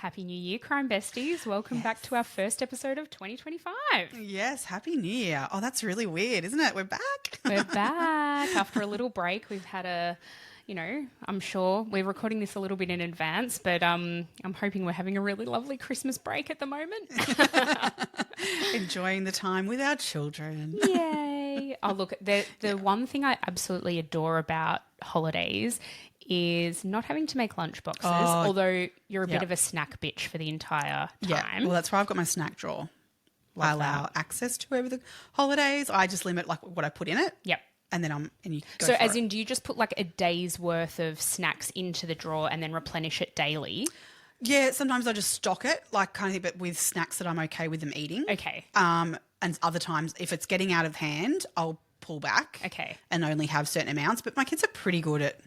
Happy New Year, Crime Besties. Welcome back to our first episode of 2025. Yes, Happy New Year. Oh, that's really weird, isn't it? We're back. We're back after a little break. We've had I'm sure we're recording this a little bit in advance, but I'm hoping we're having a really lovely Christmas break at the moment. Enjoying the time with our children. Yay. Oh, look, the one thing I absolutely adore about holidays is not having to make lunchboxes, although you're a bit of a snack bitch for the entire time. Yeah, well, that's why I've got my snack drawer. I allow access to over the holidays. I just limit like what I put in it. Yep. And then you go So for as it. in, do you just put like a day's worth of snacks into the drawer and then replenish it daily? Yeah, sometimes I just stock it, like kind of thing, but with snacks that I'm okay with them eating. Okay. And other times, if it's getting out of hand, I'll pull back. Okay. And only have certain amounts. But my kids are pretty good at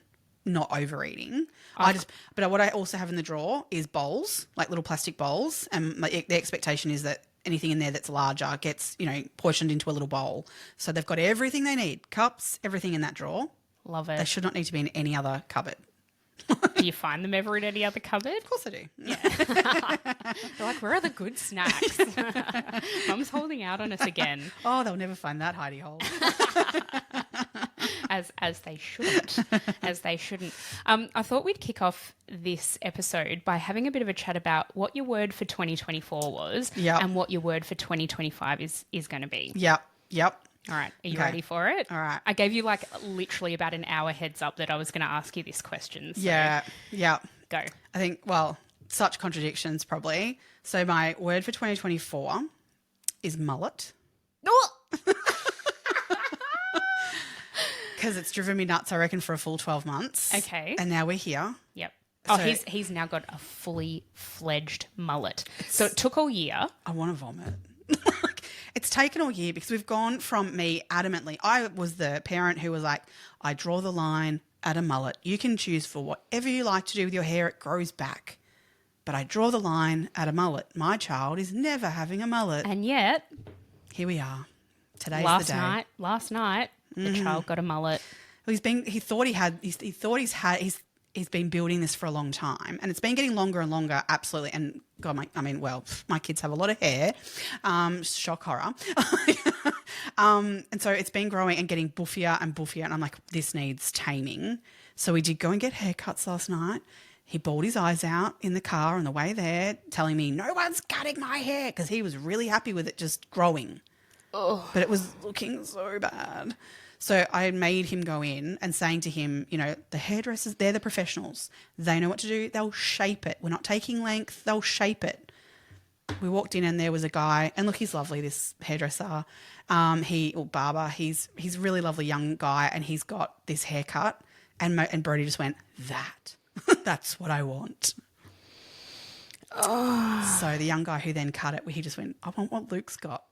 not overeating. But what I also have in the drawer is bowls, like little plastic bowls, and the expectation is that anything in there that's larger gets, portioned into a little bowl. So they've got everything they need, cups, everything in that drawer. Love it. They should not need to be in any other cupboard. Do you find them ever in any other cupboard? Of course I do. Yeah. They're like, where are the good snacks? Mum's holding out on us again. Oh, they'll never find that hidey hole. As they shouldn't. As they shouldn't. I thought we'd kick off this episode by having a bit of a chat about what your word for 2024 was and what your word for 2025 is going to be. Yep. All right. Are you ready for it? All right. I gave you like literally about an hour heads up that I was going to ask you this question. So Yeah. Go. I think, such contradictions probably. So my word for 2024 is mullet. Because it's driven me nuts, I reckon, for a full 12 months. Okay. And now we're here. Yep. So, he's now got a fully fledged mullet. So it took all year. I want to vomit. It's taken all year because we've gone from me adamantly. I was the parent who was like, I draw the line at a mullet. You can choose for whatever you like to do with your hair. It grows back. But I draw the line at a mullet. My child is never having a mullet. And yet, here we are. Today's the day. Last night, the child got a mullet. Well, he's been building this for a long time, and it's been getting longer and longer. Absolutely. And God, my kids have a lot of hair. Shock horror. And so it's been growing and getting buffier and buffier. And I'm like, this needs taming. So we did go and get haircuts last night. He bawled his eyes out in the car on the way there, telling me no one's cutting my hair, because he was really happy with it just growing. Oh. But it was looking so bad. So I made him go in and saying to him, the hairdressers, they're the professionals. They know what to do. They'll shape it. We're not taking length. They'll shape it. We walked in and there was a guy, and look, he's lovely, this hairdresser. Barber. He's a really lovely young guy, and he's got this haircut. And Brody just went, that's what I want. Oh. So the young guy who then cut it, he just went, I want what Luke's got.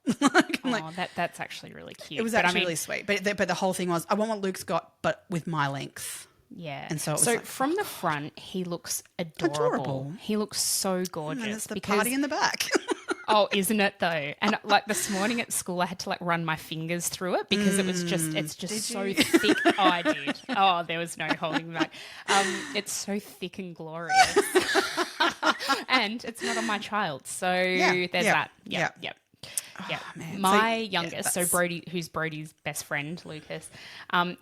That's actually really cute. It was actually really sweet. But the whole thing was, I want what Luke's got, but with my length. Yeah. And so it was from the front, he looks adorable. He looks so gorgeous. And it's the party in the back. Oh, isn't it though? And like this morning at school, I had to like run my fingers through it because it's just so thick. Oh, I did. Oh, there was no holding back. It's so thick and glorious. And it's not on my child. So there's that. Yep. Yeah, man. My youngest, so Brody, who's Brody's best friend, Lucas,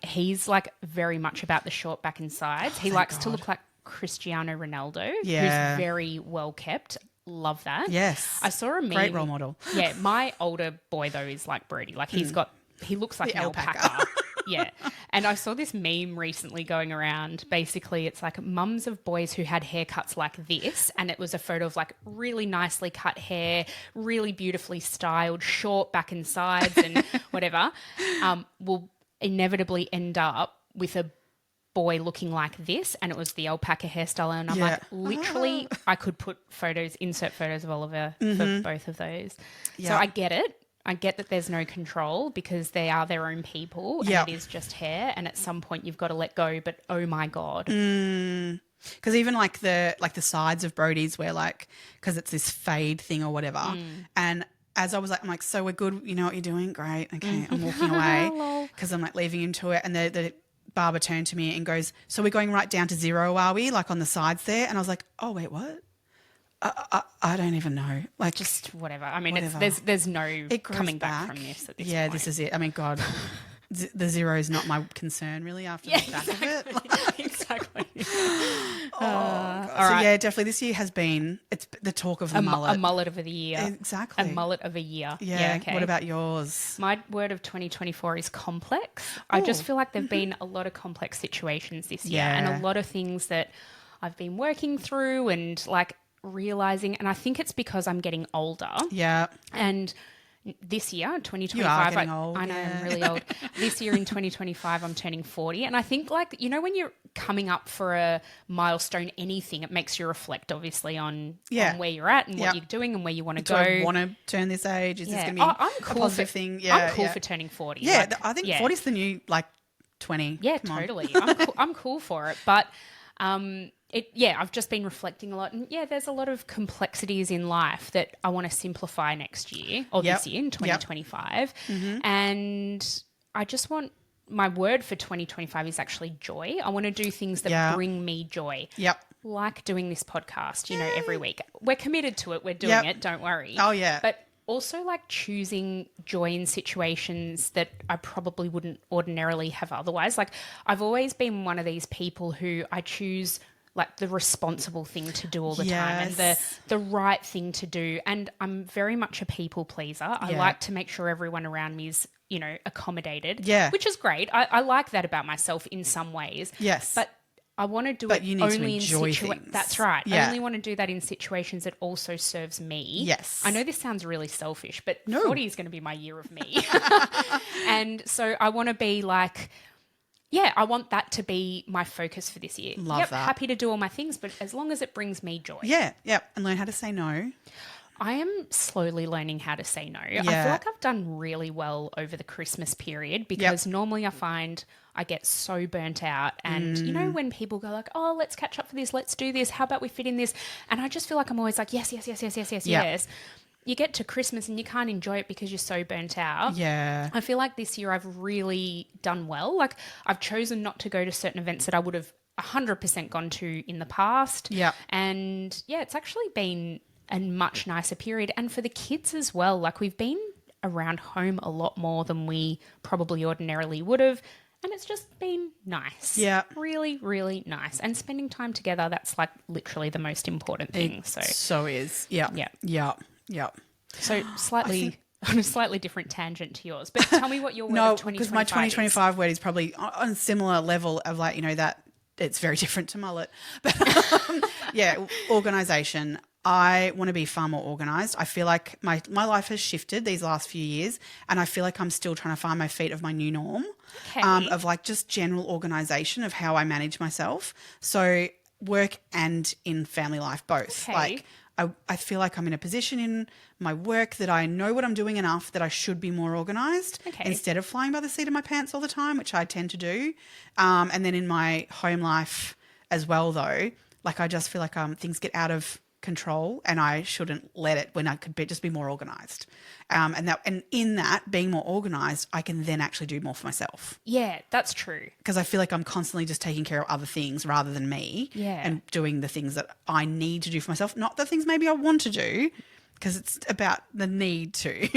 he's like very much about the short back and sides. He likes to look like Cristiano Ronaldo, who's very well kept. Love that. Yes. I saw a meme. Great role model. Yeah, my older boy though is like Brody. Like he looks like an alpaca. Yeah. And I saw this meme recently going around. Basically, it's like mums of boys who had haircuts like this, and it was a photo of like really nicely cut hair, really beautifully styled, short back and sides and whatever, will inevitably end up with a boy looking like this, and it was the alpaca hairstyle, and I'm like, literally, I could insert photos of Oliver for both of those. Yeah. So I get it. I get that there's no control because they are their own people and it is just hair, and at some point you've got to let go, but oh my God. Because even like the sides of Brody's where because it's this fade thing or whatever, and as I was like, I'm like, so we're good, you know what you're doing? Great. Okay, I'm walking away because I'm like leaving him to it, and the barber turned to me and goes, so we're going right down to 0, are we? Like on the sides there? And I was like, oh, wait, what? I don't even know. Like, Just whatever. I mean, whatever. there's no It grows coming back from this at this point. this is it. I mean, God, the zero is not my concern really after the back of it. Exactly. All right. So yeah, definitely this year has been, it's the talk of the mullet. A mullet of the year. Exactly. A mullet of a year. Yeah. Okay. What about yours? My word of 2024 is complex. I just feel like there've been a lot of complex situations this year and a lot of things that I've been working through and like realizing, and I think it's because I'm getting older. Yeah. And this year, 2025, You are getting old. I know, yeah. I'm really old. This year in 2025, I'm turning 40. And I think, like, you know, when you're coming up for a milestone, anything, it makes you reflect, obviously, on where you're at and what you're doing and where you want to go. Do I want to turn this age? Is this going to be I'm a cool positive thing? Yeah, I'm cool for turning 40. Yeah, like, I think 40 is the new, like, 20. Yeah, Come on. totally. I'm cool for it. But I've just been reflecting a lot. And yeah, there's a lot of complexities in life that I want to simplify next year or this year in 2025. And I just want, my word for 2025 is actually joy. I want to do things that bring me joy. Yep. Like doing this podcast, you know, every week. We're committed to it. We're doing it. Don't worry. Oh, yeah. But also like choosing joy in situations that I probably wouldn't ordinarily have otherwise. Like I've always been one of these people who I choose like the responsible thing to do all the time and the right thing to do. And I'm very much a people pleaser. I like to make sure everyone around me is, you know, accommodated. Yeah. Which is great. I like that about myself in some ways. Yes. But I want to do But it you need to only enjoy in things. That's right. Yeah. I only want to do that in situations that also serves me. Yes. I know this sounds really selfish, but 40 is going to be my year of me. And so I want to be like, I want that to be my focus for this year. Love that. Happy to do all my things, but as long as it brings me joy. Yeah. And learn how to say no. I am slowly learning how to say no. I feel like I've done really well over the Christmas period because normally I find I get so burnt out. And, you know, when people go like, oh, let's catch up for this, let's do this, how about we fit in this? And I just feel like I'm always like, yes. You get to Christmas and you can't enjoy it because you're so burnt out. Yeah. I feel like this year I've really done well. Like I've chosen not to go to certain events that I would have 100% gone to in the past. Yeah. And it's actually been a much nicer period. And for the kids as well, like we've been around home a lot more than we probably ordinarily would have. And it's just been nice. Yeah. Really, really nice. And spending time together, that's like literally the most important thing. So is. Yeah. So slightly on a slightly different tangent to yours. But tell me what your word of 2025 because my 2025 word is probably on a similar level of like, you know, that it's very different to mullet. But organisation. I want to be far more organised. I feel like my life has shifted these last few years and I feel like I'm still trying to find my feet of my new norm of like just general organisation of how I manage myself. So work and in family life both. Like I feel like I'm in a position in my work that I know what I'm doing enough that I should be more organised instead of flying by the seat of my pants all the time, which I tend to do. And then in my home life as well though, like I just feel like things get out of control and I shouldn't let it when I could just be more organised. And in that, being more organised, I can then actually do more for myself. Yeah, that's true. Because I feel like I'm constantly just taking care of other things rather than me and doing the things that I need to do for myself, not the things maybe I want to do because it's about the need to.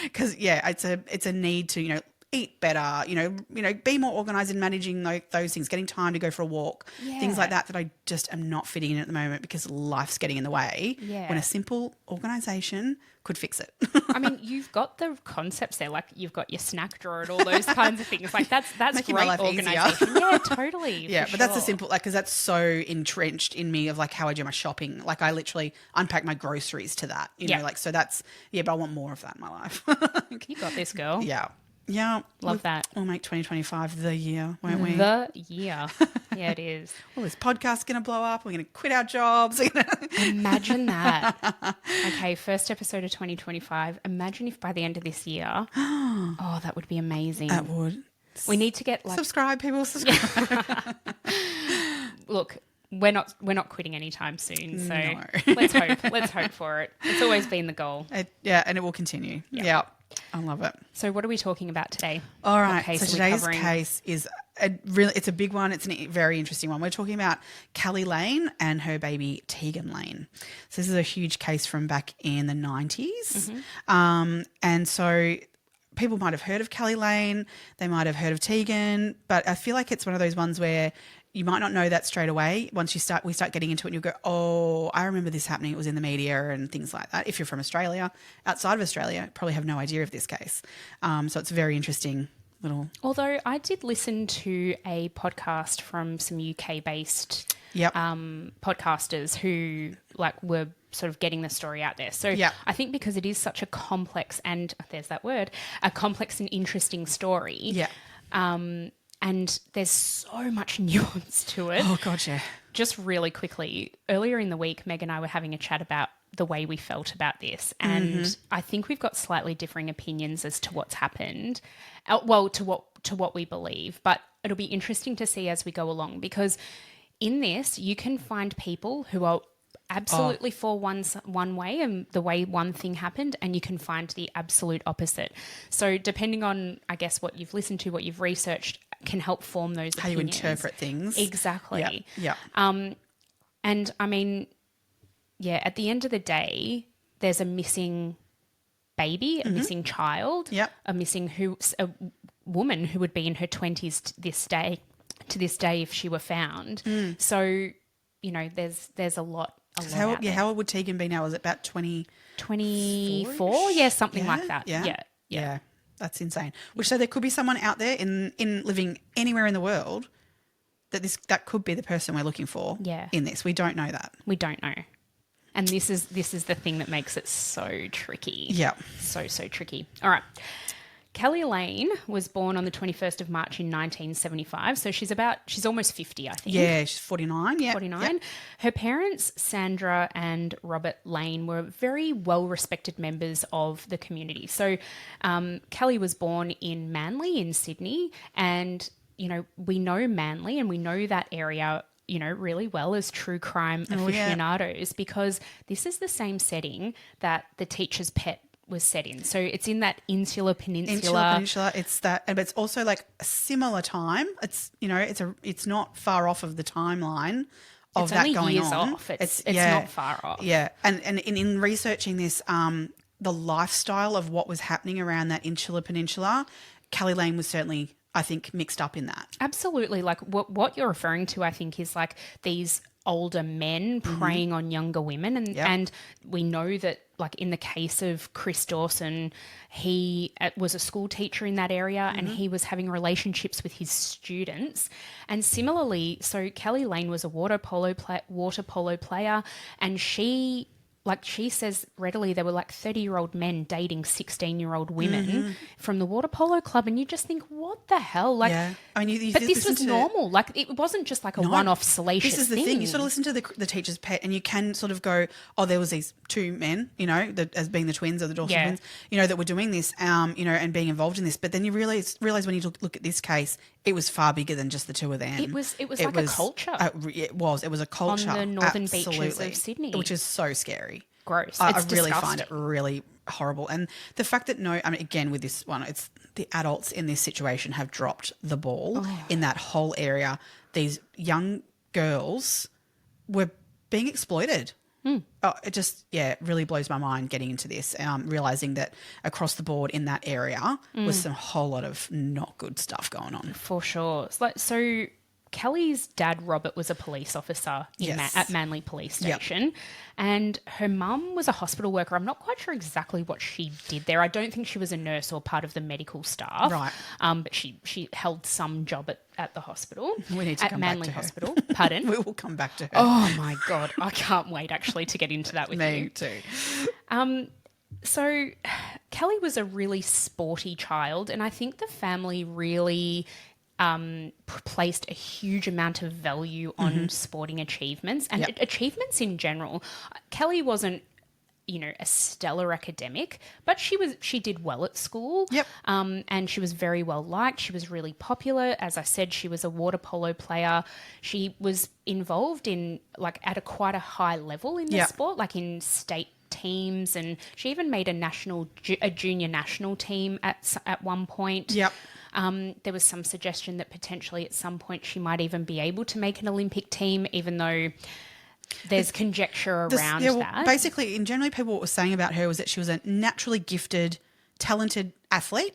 Because, it's a need to, you know, eat better, you know, be more organised in managing those things, getting time to go for a walk, things like that I just am not fitting in at the moment because life's getting in the way when a simple organisation could fix it. I mean, you've got the concepts there, like you've got your snack drawer and all those kinds of things. Like that's making great my life organisation. easier. Yeah, totally. Yeah, but that's a simple, like, because that's so entrenched in me of like how I do my shopping. Like I literally unpack my groceries to that, you know, like, so that's, but I want more of that in my life. You got this, girl. Yeah. Love that. We'll make 2025 the year, won't we? The year. Yeah, it is. Well, this podcast's going to blow up. We're going to quit our jobs. Imagine that. Okay, first episode of 2025. Imagine if by the end of this year, oh, that would be amazing. That would. We need to get like... Subscribe, people. Subscribe. Look, we're not quitting anytime soon. So let's hope for it. It's always been the goal. And it will continue. Yeah. I love it. So what are we talking about today? All right. So today's case is it's a big one. It's a very interesting one. We're talking about Keli Lane and her baby Tegan Lane. So this is a huge case from back in the 90s. And so people might have heard of Keli Lane. They might have heard of Tegan. But I feel like it's one of those ones where you might not know that straight away. Once we start getting into it and you go, oh, I remember this happening. It was in the media and things like that. If you're from Australia, outside of Australia, probably have no idea of this case. So it's a very interesting little... Although I did listen to a podcast from some UK-based podcasters who were sort of getting the story out there. So I think because it is such a complex and, there's that word, a complex and interesting story. Yeah. And there's so much nuance to it. Oh, God, yeah. Just really quickly, earlier in the week, Meg and I were having a chat about the way we felt about this. And I think we've got slightly differing opinions as to what's happened. Well, to what we believe. But it'll be interesting to see as we go along, because in this, you can find people who are absolutely for one way and the way one thing happened, and you can find the absolute opposite. So depending on, I guess, what you've listened to, what you've researched, can help form those opinions. How you interpret things. Exactly. Yeah. And I mean, at the end of the day, there's a missing baby, a missing child, a woman who would be in her 20s to this day if she were found. So, there's a lot. How old would Tegan be now? Is it about 24? Yeah, something like that. Yeah. That's insane. So there could be someone out there in living anywhere in the world that could be the person we're looking for in this. We don't know that. We don't know. And this is the thing that makes it so tricky. Yeah. So tricky. All right. Keli Lane was born on the 21st of March in 1975. So she's almost 50, I think. Yeah, she's 49. Yeah. 49. Yep. Her parents, Sandra and Robert Lane, were very well-respected members of the community. So Keli was born in Manly in Sydney. And, we know Manly and we know that area really well as true crime aficionados because this is the same setting that The Teacher's Pet was set in. So it's in that Insular Peninsula. It's that, but it's also like a similar time. It's it's not far off of the timeline of that going on. It's only years off. It's not far off. Yeah, and in researching this, the lifestyle of what was happening around that Insular Peninsula, Keli Lane was certainly, I think, mixed up in that. Absolutely. Like what you're referring to, I think, is like these older men preying on younger women. And we know that, like in the case of Chris Dawson, he was a school teacher in that area and he was having relationships with his students. And similarly, so Keli Lane was a water polo player, and she says readily there were like 30-year-old men dating 16-year-old women from the water polo club, and you just think, what the hell? Like, I mean, but this was normal. Like, it wasn't just like a one-off salacious thing. This is the thing. You sort of listen to the Teacher's Pet, and you can sort of go, oh, there was these two men, as being the twins or the Dawson twins, that were doing this, and being involved in this. But then you realize when you look at this case, it was far bigger than just the two of them. It was like a culture. It was a culture on the northern beaches of Sydney, which is so scary. Gross. I really find it really horrible. And the fact that again, with this one, it's the adults in this situation have dropped the ball in that whole area. These young girls were being exploited. It just, really blows my mind getting into this, realising that across the board in that area was some whole lot of not good stuff going on. For sure. So Kelly's dad, Robert, was a police officer at Manly Police Station, and her mum was a hospital worker. I'm not quite sure exactly what she did there. I don't think she was a nurse or part of the medical staff. Right. But she held some job at the hospital. We need to come Manly back to Hospital. her. Pardon? We will come back to her. Oh, my God. I can't wait, actually, to get into that with you. Me too. So Keli was a really sporty child, and I think the family really placed a huge amount of value on sporting achievements and achievements in general. Keli wasn't, a stellar academic, but she did well at school. Yep. And she was very well liked. She was really popular. As I said, she was a water polo player. She was involved in quite a high level in the sport, like in state teams, and she even made a junior national team at one point. Yep. There was some suggestion that potentially at some point she might even be able to make an Olympic team, even though there's conjecture around that. Basically, in generally, people were saying about her was that she was a naturally gifted, talented athlete.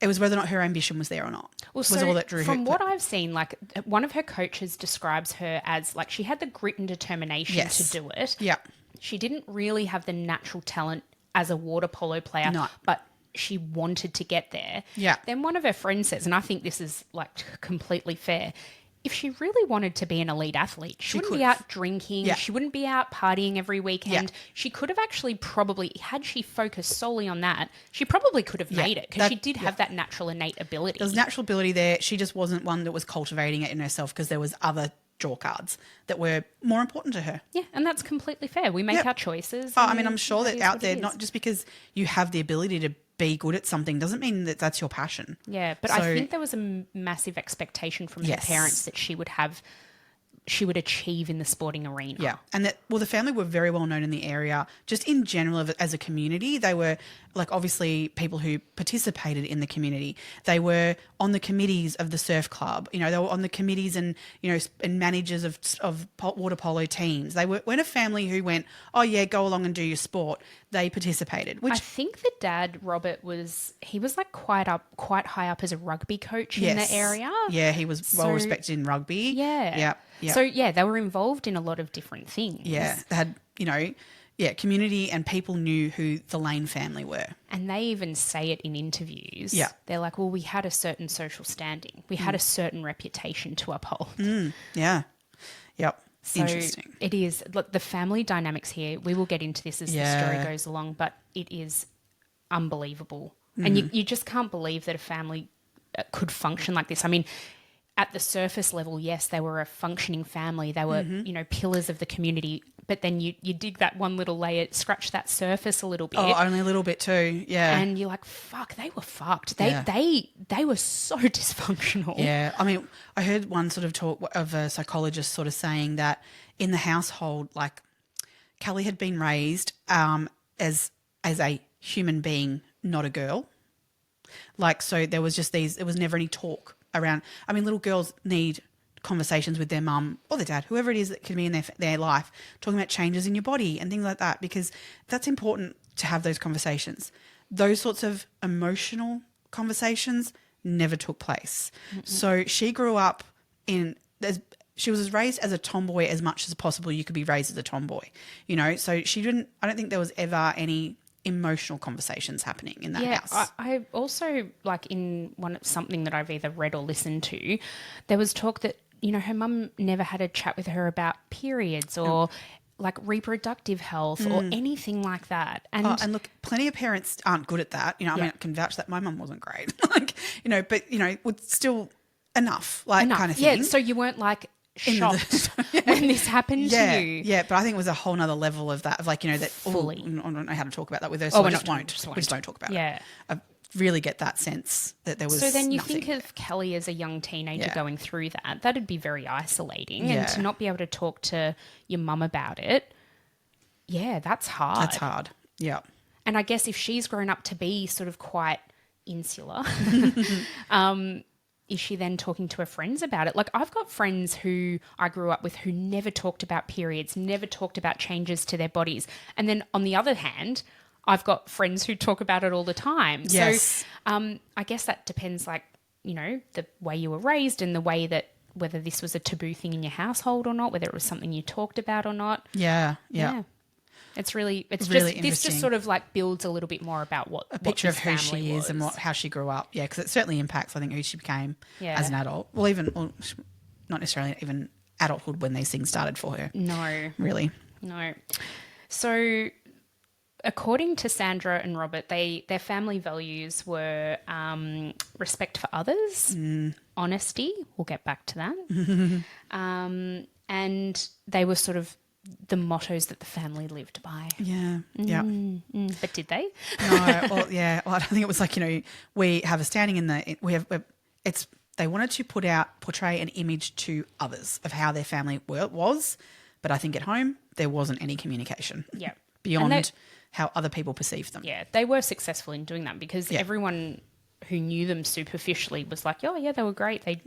It was whether or not her ambition was there or not. Well, was all that drew her. From what I've seen, like one of her coaches describes her as like she had the grit and determination to do it. Yeah. She didn't really have the natural talent as a water polo player, but she wanted to get there. Yeah. Then one of her friends says, and I think this is like completely fair, if she really wanted to be an elite athlete, she wouldn't be out drinking. Yeah. She wouldn't be out partying every weekend. Yeah. She could have actually probably, had she focused solely on that, she probably could have made it because she did have that natural innate ability. There's natural ability there. She just wasn't one that was cultivating it in herself because there was other draw cards that were more important to her. Yeah, and that's completely fair. We make our choices. I mean, I'm sure that out there, not just because you have the ability to be good at something doesn't mean that that's your passion. Yeah, but I think there was a massive expectation from her parents that she would achieve in the sporting arena. Yeah, and that, well, the family were very well known in the area. Just in general, as a community, they were like obviously people who participated in the community. They were on the committees of the surf club. You know, they were on the committees and, you know, and managers of water polo teams. They weren't a family who went, oh yeah, go along and do your sport. They participated. Which I think the dad, Robert, was like quite high up as a rugby coach in the area. Yeah, he was well respected in rugby. Yeah. Yeah. So yeah, they were involved in a lot of different things. Yeah, they had, you know, community, and people knew who the Lane family were. And they even say it in interviews. Yeah. They're like, well, we had a certain social standing. We had a certain reputation to uphold. Yeah. Yep. So interesting. It is. Look, the family dynamics here, we will get into this as the story goes along, but it is unbelievable. And you just can't believe that a family could function like this. I mean, at the surface level, yes, they were a functioning family. They were, you know, pillars of the community. But then you dig that one little layer, scratch that surface a little bit. Oh, only a little bit too. Yeah. And you're like, fuck, they were fucked. They were so dysfunctional. Yeah. I mean, I heard one sort of talk of a psychologist sort of saying that in the household, like Keli had been raised as a human being, not a girl. Like, so there was just there was never any talk around. I mean, little girls need conversations with their mum or their dad, whoever it is that can be in their life, talking about changes in your body and things like that, because that's important to have those conversations. Those sorts of emotional conversations never took place. Mm-mm. So she grew up she was raised as a tomboy as much as possible you could be raised as a tomboy, you know, so I don't think there was ever any emotional conversations happening in that house. I also, like in something that I've either read or listened to, there was talk that, you know, her mum never had a chat with her about periods or like reproductive health or anything like that. And look, plenty of parents aren't good at that. You know, I mean, I can vouch that my mum wasn't great. Like, you know, but, you know, with still enough kind of thing. Yeah, so you weren't like shocked when this happened to you. Yeah, but I think it was a whole nother level of that, of like, you know, that fully. I don't know how to talk about that with her, so we just don't talk about it. Yeah. I really get that sense that there was So then you nothing. think of Keli as a young teenager going through that. That'd be very isolating. And to not be able to talk to your mum about it, that's hard. That's hard, yeah. And I guess if she's grown up to be sort of quite insular, is she then talking to her friends about it? Like, I've got friends who I grew up with who never talked about periods, never talked about changes to their bodies. And then on the other hand, I've got friends who talk about it all the time. Yes. So I guess that depends, like, you know, the way you were raised and the way that whether this was a taboo thing in your household or not, whether it was something you talked about or not. Yeah. It's really interesting. This just sort of like builds a little bit more about what a picture what of who she is and how she grew up. Yeah, because it certainly impacts, I think, who she became as an adult. Well, not necessarily even adulthood when these things started for her. No, really, no. So, according to Sandra and Robert, their family values were respect for others, honesty. We'll get back to that, and they were sort of the mottos that the family lived by. Yeah. But did they? No. Well, yeah. Well, I don't think it was like, you know, we have a standing in they wanted to portray an image to others of how their family was, but I think at home there wasn't any communication. Yeah. beyond how other people perceive them. Yeah, they were successful in doing that because everyone who knew them superficially was like, oh, yeah, they were great. They,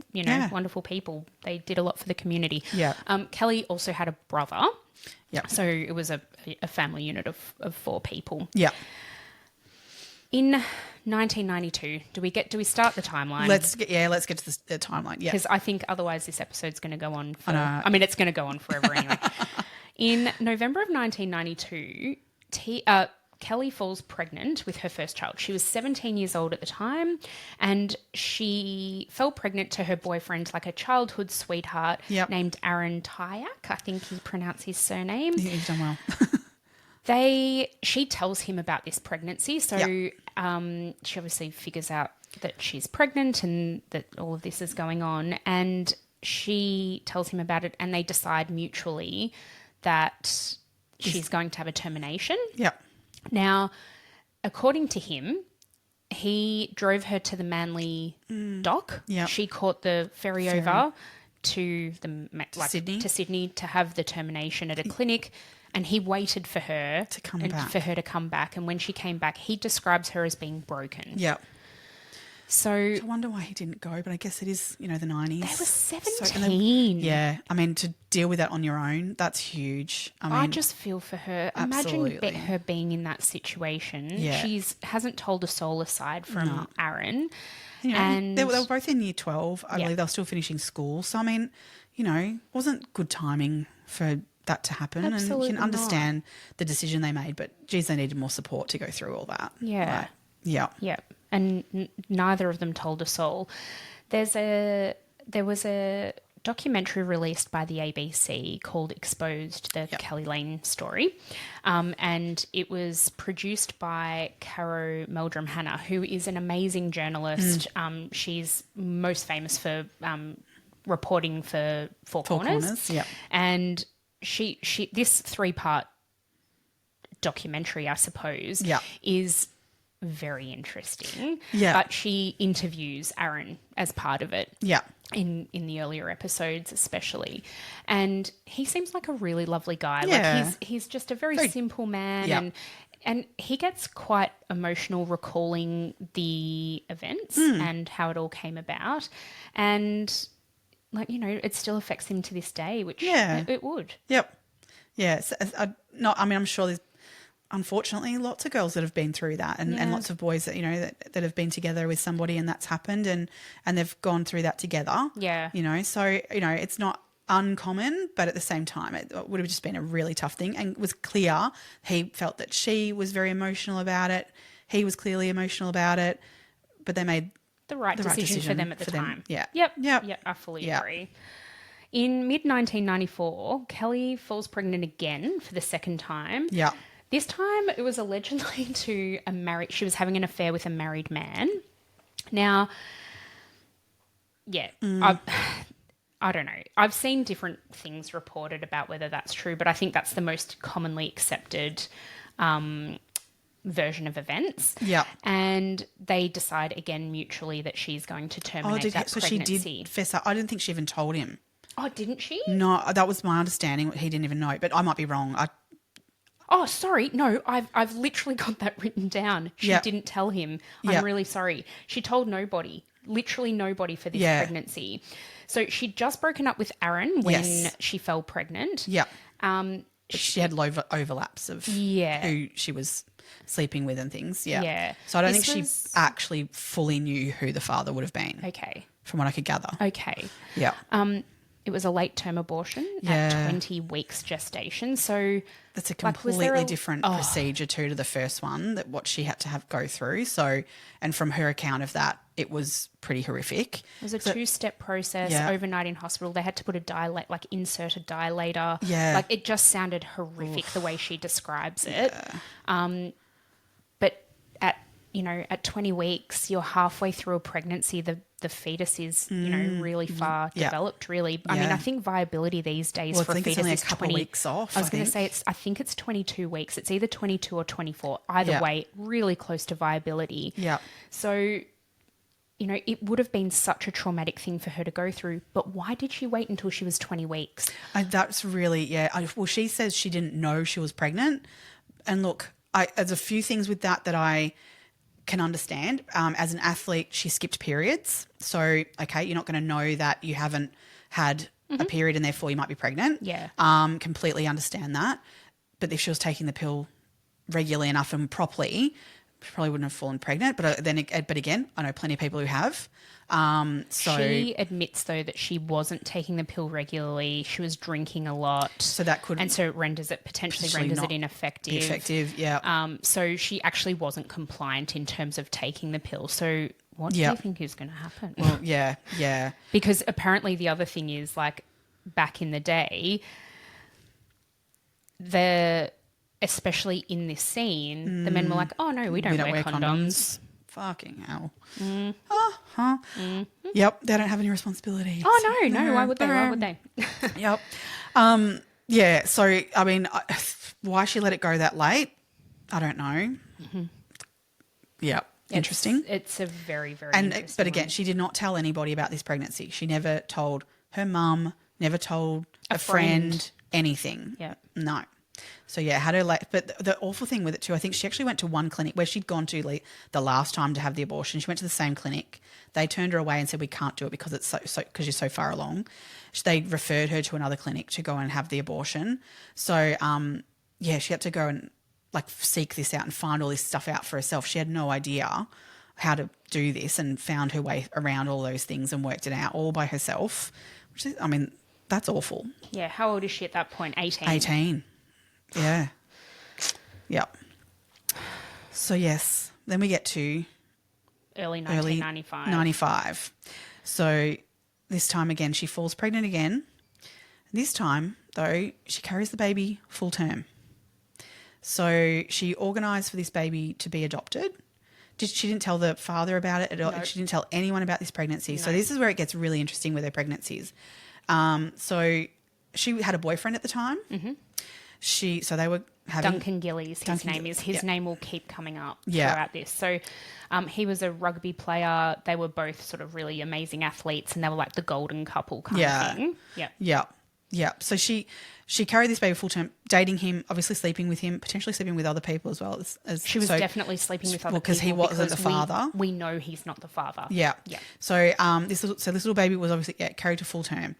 wonderful people. They did a lot for the community. Yeah. Keli also had a brother. Yeah. So it was a family unit of 4 people. Yeah. In 1992, do we start the timeline? Let's get to the timeline. Yeah. Because I think otherwise this episode's going to go on for... I mean, it's going to go on forever anyway. In November of 1992, Keli falls pregnant with her first child. She was 17 years old at the time, and she fell pregnant to her boyfriend, like a childhood sweetheart named Aaron Tyak. I think he pronounced his surname. Yeah, he's done well. She tells him about this pregnancy. So she obviously figures out that she's pregnant and that all of this is going on. And she tells him about it, and they decide mutually that she's going to have a termination. Yeah. Now, according to him, he drove her to the Manly dock. Yeah. She caught the ferry over to Sydney to have the termination at a clinic. And he waited for her to come back. And when she came back, he describes her as being broken. Yeah. So I wonder why he didn't go, but I guess it is, the 90s. They were 17. Yeah. I mean, to deal with that on your own, that's huge. I just feel for her. Absolutely. Imagine her being in that situation. Yeah. She hasn't told a soul aside from Aaron. And they were both in year 12. I believe they were still finishing school. So, I mean, it wasn't good timing for that to happen. Absolutely and you can understand the decision they made, but geez, they needed more support to go through all that. Yeah. Right. Yeah. Yeah. And neither of them told a soul. There was a documentary released by the ABC called Exposed, the Keli Lane story. And it was produced by Caro Meldrum Hanna, who is an amazing journalist. She's most famous for reporting for Four Corners. Yeah. And she this 3-part documentary, I suppose, is very interesting. Yeah. But she interviews Aaron as part of it. Yeah. In the earlier episodes especially. And he seems like a really lovely guy. Yeah. Like he's just a very simple man. Yeah. And he gets quite emotional recalling the events and how it all came about. And it still affects him to this day, which it would. Yep. Yeah. So, I'm sure there's unfortunately lots of girls that have been through that and lots of boys that, that have been together with somebody and that's happened and they've gone through that together. Yeah. So, it's not uncommon, but at the same time, it would have just been a really tough thing and it was clear he felt that she was very emotional about it. He was clearly emotional about it, but they made the right decision for them at the time. Yeah. Yep. Yeah, I fully agree. In mid-1994, Keli falls pregnant again for the second time. Yeah. This time it was allegedly to she was having an affair with a married man. Now, I don't know. I've seen different things reported about whether that's true, but I think that's the most commonly accepted version of events. Yeah. And they decide again mutually that she's going to terminate that pregnancy. She did fess up. I didn't think she even told him. Oh, didn't she? No, that was my understanding. He didn't even know, but I might be wrong. Oh, sorry. No, I've literally got that written down. She didn't tell him. I'm really sorry. She told nobody, literally nobody for this pregnancy. So she'd just broken up with Aaron when she fell pregnant. Yeah. She had low overlaps of who she was sleeping with and things. Yeah. Yeah. So I don't think she actually fully knew who the father would have been. Okay. From what I could gather. Okay. Yeah. It was a late term abortion at 20 weeks gestation. So that's a completely different procedure to the first one, that what she had to go through. So, and from her account of that, it was pretty horrific. It was a 2-step process, overnight in hospital. They had to put insert a dilator. Yeah. It just sounded horrific the way she describes it. But at 20 weeks, you're halfway through a pregnancy. The fetus is, really far developed, really. I mean, I think viability these days for a fetus is 20 weeks off. I was going to say, I think it's 22 weeks. It's either 22 or 24. Either way, really close to viability. Yeah. So, it would have been such a traumatic thing for her to go through. But why did she wait until she was 20 weeks? That's really, well, she says she didn't know she was pregnant And look, there's a few things with that I can understand. As an athlete, she skipped periods. So, okay, you're not going to know that you haven't had a period and therefore you might be pregnant. Yeah. Completely understand that. But if she was taking the pill regularly enough and properly, she probably wouldn't have fallen pregnant. But again, I know plenty of people who have. She admits though that she wasn't taking the pill regularly. She was drinking a lot, so that could, and so it potentially renders it ineffective. Effective, yeah. So she actually wasn't compliant in terms of taking the pill. So what do you think is going to happen? Well, yeah. Because apparently the other thing is, like, back in the day, especially in this scene, the men were like, "Oh no, we don't wear condoms." Fucking hell. Yep, they don't have any responsibility. Oh, no. Why would they? Yep. Yeah, so, I mean, why she let it go that late, I don't know. Yep. Interesting. It's a very, very interesting But again, one. she did not tell anybody about this pregnancy. She never told her mum, never told a friend anything. Yeah. No. So, yeah, had her but the awful thing with it too, I think she actually went to one clinic where she'd gone to the last time to have the abortion. She went to the same clinic. They turned her away and said, we can't do it because it's because you're so far along. They referred her to another clinic to go and have the abortion. So, yeah, she had to go and seek this out and find all this stuff out for herself. She had no idea how to do this and found her way around all those things and worked it out all by herself, which is, I mean, that's awful. Yeah, how old is she at that point? 18? 18. Yeah. Yep. So, yes, then we get to early 1995. 95. So this time again, she falls pregnant again. This time, though, she carries the baby full term. So she organised for this baby to be adopted. She didn't tell the father about it at all. Nope. She didn't tell anyone about this pregnancy. No. So this is where it gets really interesting with her pregnancies. So she had a boyfriend at the time. Mm-hmm. So they were having... Duncan Gillies, his name is. His name will keep coming up throughout this. So he was a rugby player. They were both sort of really amazing athletes, and they were like the golden couple kind of thing. Yeah. So she carried this baby full term, dating him, obviously sleeping with him, potentially sleeping with other people as well. She was definitely sleeping with other people because he wasn't the father. We know he's not the father. Yeah. So this little baby was obviously carried to full term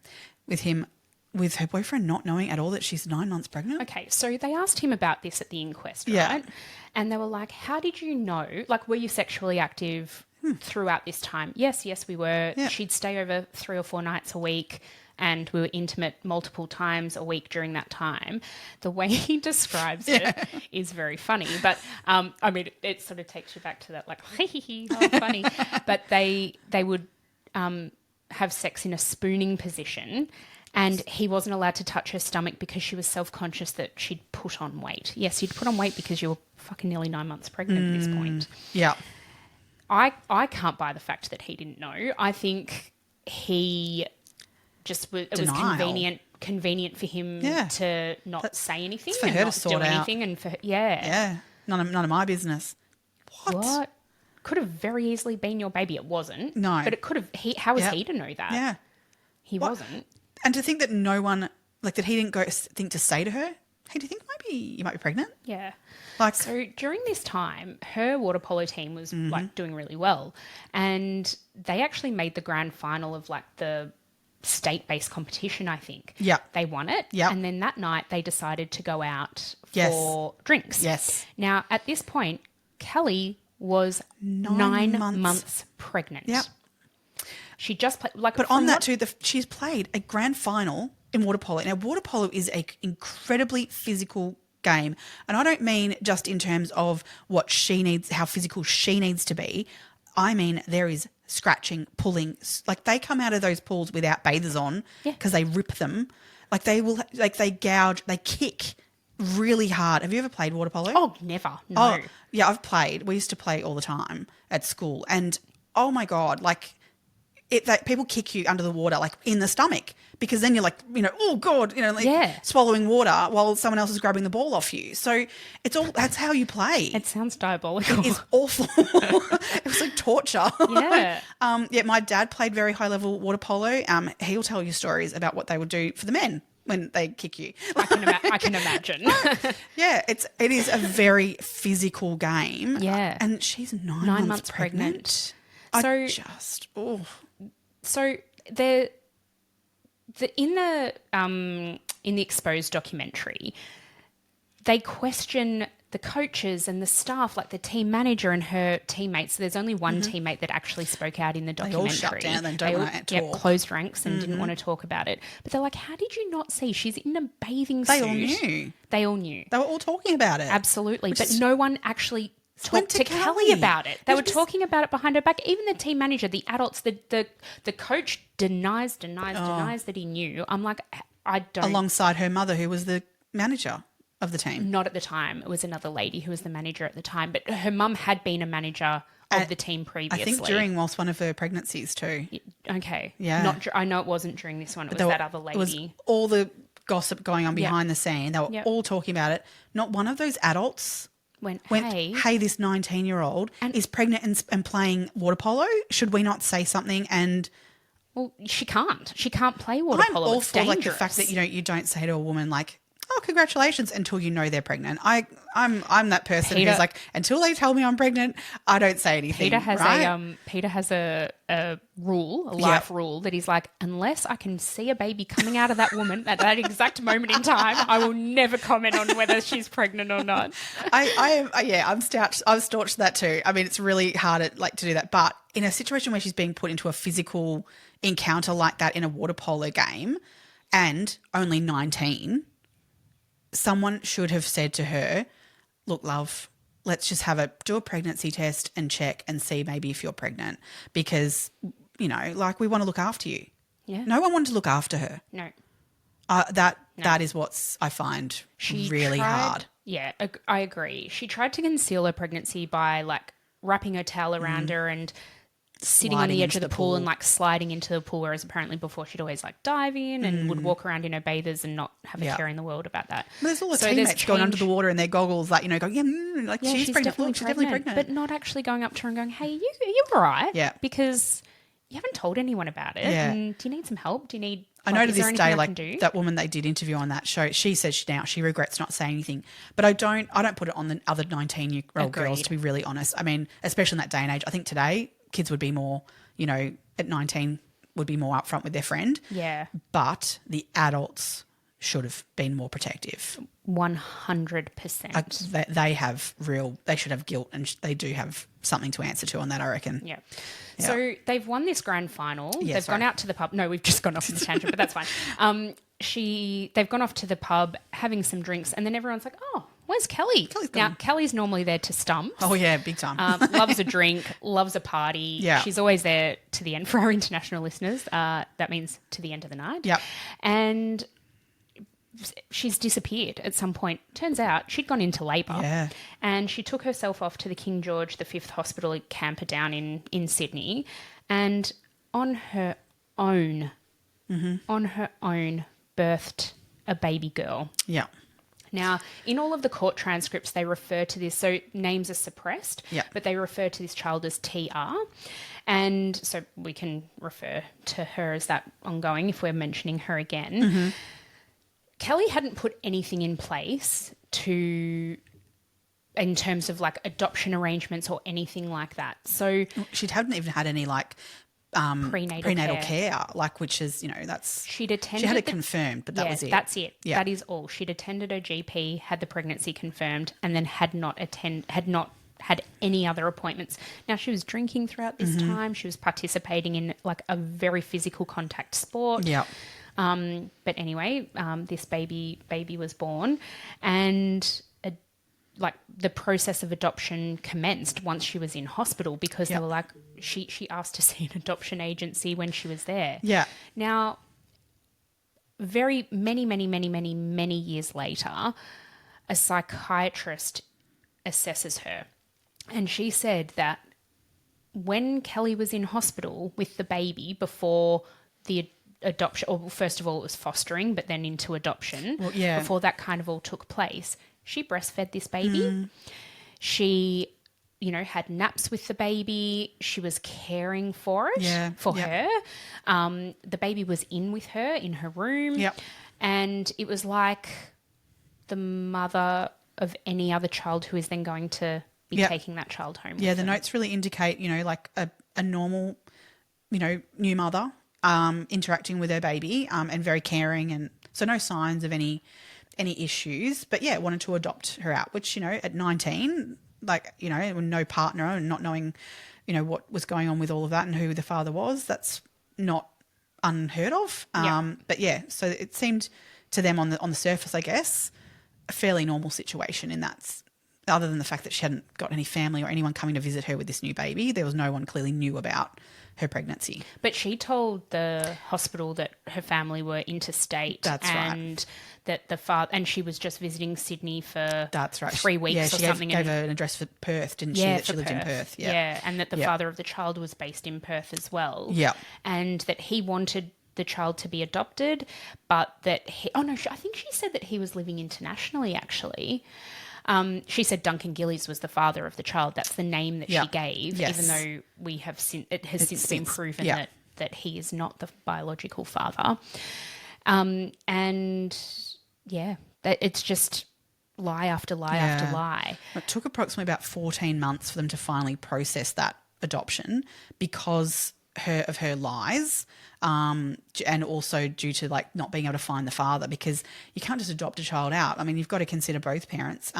with him, with her boyfriend not knowing at all that she's 9 months pregnant. Okay, so they asked him about this at the inquest, right? And they were like, how did you know? Like, were you sexually active throughout this time? Yes, we were. Yeah. She'd stay over 3 or 4 nights a week, and we were intimate multiple times a week during that time. The way he describes it is very funny. But, I mean, it sort of takes you back to that, like, how funny. But they would have sex in a spooning position, and he wasn't allowed to touch her stomach because she was self-conscious that she'd put on weight. Yes, you'd put on weight because you were fucking nearly 9 months pregnant at this point. Yeah. I can't buy the fact that he didn't know. I think he just was convenient for him to not say anything and not do anything. And none of my business. What? Could have very easily been your baby. It wasn't. No. But it could have. How was he to know that? Yeah. He wasn't. And to think that no one, like, that he didn't go think to say to her, hey, do you think maybe you might be pregnant? Yeah. Like, so during this time, her water polo team was like doing really well, and they actually made the grand final of like the state-based competition, I think. Yeah. They won it. Yeah. And then that night they decided to go out for drinks. Yes. Now, at this point, Keli was 9 months pregnant. Yep. She just played... Like, but on that too, she's played a grand final in water polo. Now, water polo is an incredibly physical game. And I don't mean just in terms of what she needs, how physical she needs to be. I mean, there is scratching, pulling. Like, they come out of those pools without bathers on because they rip them. Like, they gouge, they kick really hard. Have you ever played water polo? Oh, never. No. Oh, yeah, I've played. We used to play all the time at school. And, oh, my God, like... people kick you under the water, like in the stomach, because then you're like, oh God, swallowing water while someone else is grabbing the ball off you. So that's how you play. It sounds diabolical. It is awful. It was like torture. Yeah. My dad played very high level water polo. He'll tell you stories about what they would do for the men. when they kick you. I can imagine. Yeah, it is a very physical game. Yeah. And she's 9 months pregnant. So in the Exposed documentary, they question the coaches and the staff, like the team manager and her teammates. So there's only one teammate that actually spoke out in the documentary. They all shut down and don't want to talk. Closed ranks and didn't want to talk about it. But they're like, how did you not see? She's in a bathing suit. They all knew. They all knew. They were all talking about it. Absolutely. But no one actually talked to Keli about it. They were talking about it behind her back. Even the team manager, the adults, the coach denies that he knew. I'm like, I don't. Alongside her mother, who was the manager of the team. Not at the time. It was another lady who was the manager at the time. But her mum had been a manager of the team previously. I think whilst one of her pregnancies too. Okay. Yeah. I know it wasn't during this one. It was that other lady. It was all the gossip going on behind the scene. They were all talking about it. Not one of those adults went, hey, this 19-year-old is pregnant and playing water polo. Should we not say something? And well, she can't. She can't play water polo. I'm all it's for dangerous. like the fact that you don't say to a woman like, oh, congratulations, until you know they're pregnant. I'm that person who's like, until they tell me I'm pregnant, I don't say anything. Peter has a rule, a life rule that he's like, unless I can see a baby coming out of that woman at that exact moment in time, I will never comment on whether she's pregnant or not. I'm staunch. I've staunch that too. I mean, it's really hard to do that, but in a situation where she's being put into a physical encounter like that in a water polo game, and only 19. Someone should have said to her, look, love, let's just do a pregnancy test and check and see maybe if you're pregnant, because, like, we want to look after you. Yeah. No one wanted to look after her. No. That is what I find really hard. Yeah, I agree. She tried to conceal her pregnancy by, like, wrapping her towel around her and sitting on the edge of the pool and like sliding into the pool, whereas apparently before she'd always like dive in and would walk around in her bathers and not have a care in the world about that. Well, there's all the teammates going under the water in their goggles, like, she's pregnant. She's definitely pregnant. But not actually going up to her and going, hey, are you all right? Yeah. Because you haven't told anyone about it. Yeah. And do you need some help? Do you need... I know to this day, like that woman they did interview on that show, she says she regrets not saying anything. But I don't put it on the other 19-year-old girls, to be really honest. I mean, especially in that day and age. I think today kids would be more, at 19 would be more upfront with their friend. Yeah. But the adults should have been more protective. 100%. They should have guilt, and they do have something to answer to on that, I reckon. Yeah. So they've won this grand final. They've gone out to the pub. No, we've just gone off on the tangent, but that's fine. They've gone off to the pub having some drinks, and then everyone's like, oh, where's Keli? Kelly's normally there to stump. Oh, yeah, big time. Loves a drink, loves a party. Yeah. She's always there to the end for our international listeners. That means to the end of the night. Yep. And she's disappeared at some point. Turns out she'd gone into labour. Yeah. And she took herself off to the King George V Hospital camper down in Sydney, and on her own, birthed a baby girl. Yeah. Now, in all of the court transcripts, they refer to this, so names are suppressed, but they refer to this child as TR. And so we can refer to her as that ongoing if we're mentioning her again. Mm-hmm. Keli hadn't put anything in place in terms of like adoption arrangements or anything like that. So she hadn't even had any like prenatal care, like, which is, that's she had it confirmed, but that was it. That's it. Yeah. That is all. She'd attended her GP, had the pregnancy confirmed, and then had not had any other appointments. Now, she was drinking throughout this time. She was participating in like a very physical contact sport. Yeah. But anyway, this baby was born, and like the process of adoption commenced once she was in hospital, because they were like, she asked to see an adoption agency when she was there. Yeah. Now, very many years later, a psychiatrist assesses her, and she said that when Keli was in hospital with the baby before the adoption, or first of all it was fostering, but then into adoption, before that kind of all took place, she breastfed this baby. She, had naps with the baby. She was caring for it, her. The baby was in with her in her room. Yep. And it was like the mother of any other child who is then going to be taking that child home. Yeah, the notes really indicate, like a normal, new mother interacting with her baby and very caring, and so no signs of any issues. But yeah, wanted to adopt her out, which, at 19, with no partner and not knowing, what was going on with all of that and who the father was, that's not unheard of. But yeah, so it seemed to them on the surface, I guess, a fairly normal situation in that, other than the fact that she hadn't got any family or anyone coming to visit her with this new baby. There was no one clearly knew about her pregnancy. But she told the hospital that her family were interstate. That's and that the father, and she was just visiting Sydney for That's right. 3 weeks or something. She gave her an address for Perth, didn't she? That she lived in Perth. Yeah, and that the father of the child was based in Perth as well. Yeah. And that he wanted the child to be adopted, but that I think she said that he was living internationally, actually. She said Duncan Gillies was the father of the child. That's the name that she gave, even though it has since been proven that he is not the biological father. And yeah, it's just lie after lie after lie. It took approximately about 14 months for them to finally process that adoption because of her lies, and also due to not being able to find the father, because you can't just adopt a child out. I mean, you've got to consider both parents,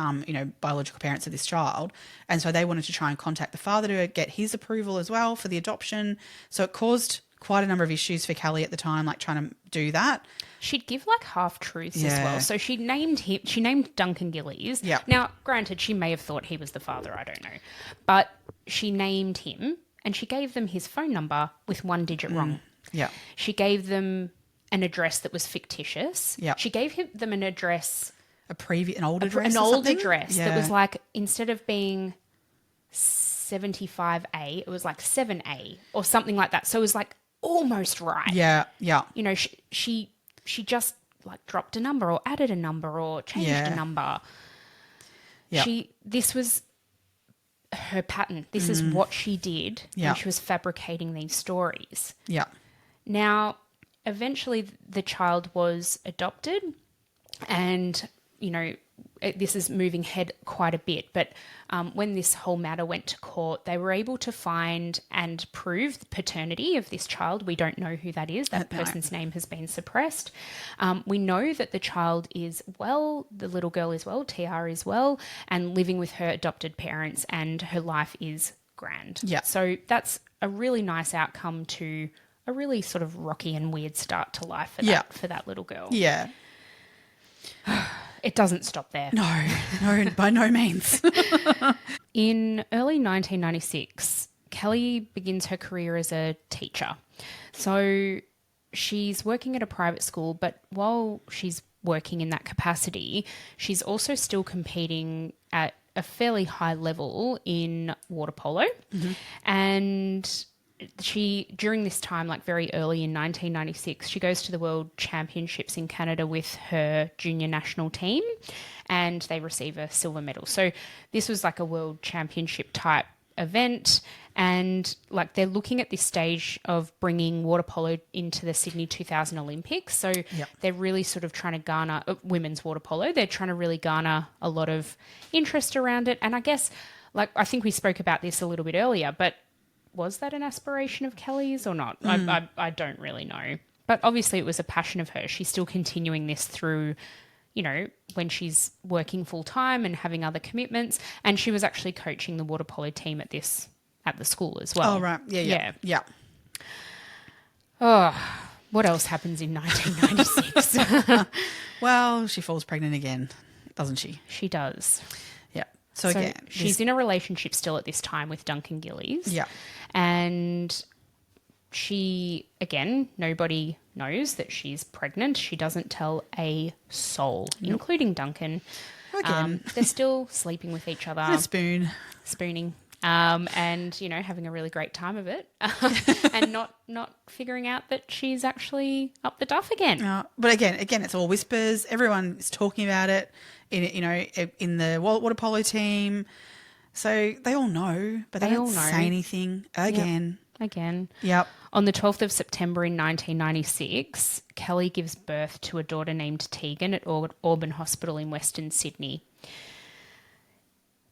biological parents of this child. And so they wanted to try and contact the father to get his approval as well for the adoption. So it caused quite a number of issues for Keli at the time, trying to do that. She'd give half truths as well. So she named Duncan Gillies. Yeah. Now, granted, she may have thought he was the father, I don't know. But she named him. And she gave them his phone number with 1 digit wrong. Yeah. She gave them an address that was fictitious. Yeah. She gave them an address. An old address. An old address that was instead of being 75A, it was 7A or something like that. So it was almost right. Yeah. Yeah. She just dropped a number or added a number or changed a number. Yeah. This was her pattern. This is what she did when she was fabricating these stories. Yeah. Now, eventually the child was adopted, and, this is moving ahead quite a bit, but when this whole matter went to court, they were able to find and prove the paternity of this child. We don't know who that is. That person's name has been suppressed. We know that the child is well, the little girl is well, TR is well, and living with her adopted parents, and her life is grand. Yeah. So that's a really nice outcome to a really sort of rocky and weird start to life for that little girl. Yeah. It doesn't stop there. No, by no means. In early 1996, Keli begins her career as a teacher. So she's working at a private school, but while she's working in that capacity, she's also still competing at a fairly high level in water polo. Mm-hmm. And during this time, very early in 1996, she goes to the World Championships in Canada with her junior national team, and they receive a silver medal. So this was a World Championship type event, and they're looking at this stage of bringing water polo into the Sydney 2000 Olympics. So they're really sort of trying to garner women's water polo. They're trying to really garner a lot of interest around it. And I guess, I think we spoke about this a little bit earlier, but was that an aspiration of Keli's or not? I don't really know. But obviously it was a passion of hers. She's still continuing this through, when she's working full time and having other commitments. And she was actually coaching the water polo team at the school as well. Oh, right. Yeah. Oh, what else happens in 1996? Well, she falls pregnant again, doesn't she? She does. Yeah. So again, she's in a relationship still at this time with Duncan Gillies. Yeah. And she, again, nobody knows that she's pregnant. She doesn't tell a soul, including Duncan. Again. They're still sleeping with each other. A spoon. Spooning. And, having a really great time of it. And not figuring out that she's actually up the duff again. But again, it's all whispers. Everyone is talking about it in the water polo team. So they all know, but they don't say anything again. Yep. again. Yep. On the 12th of September in 1996, Keli gives birth to a daughter named Tegan at Auburn Hospital in Western Sydney.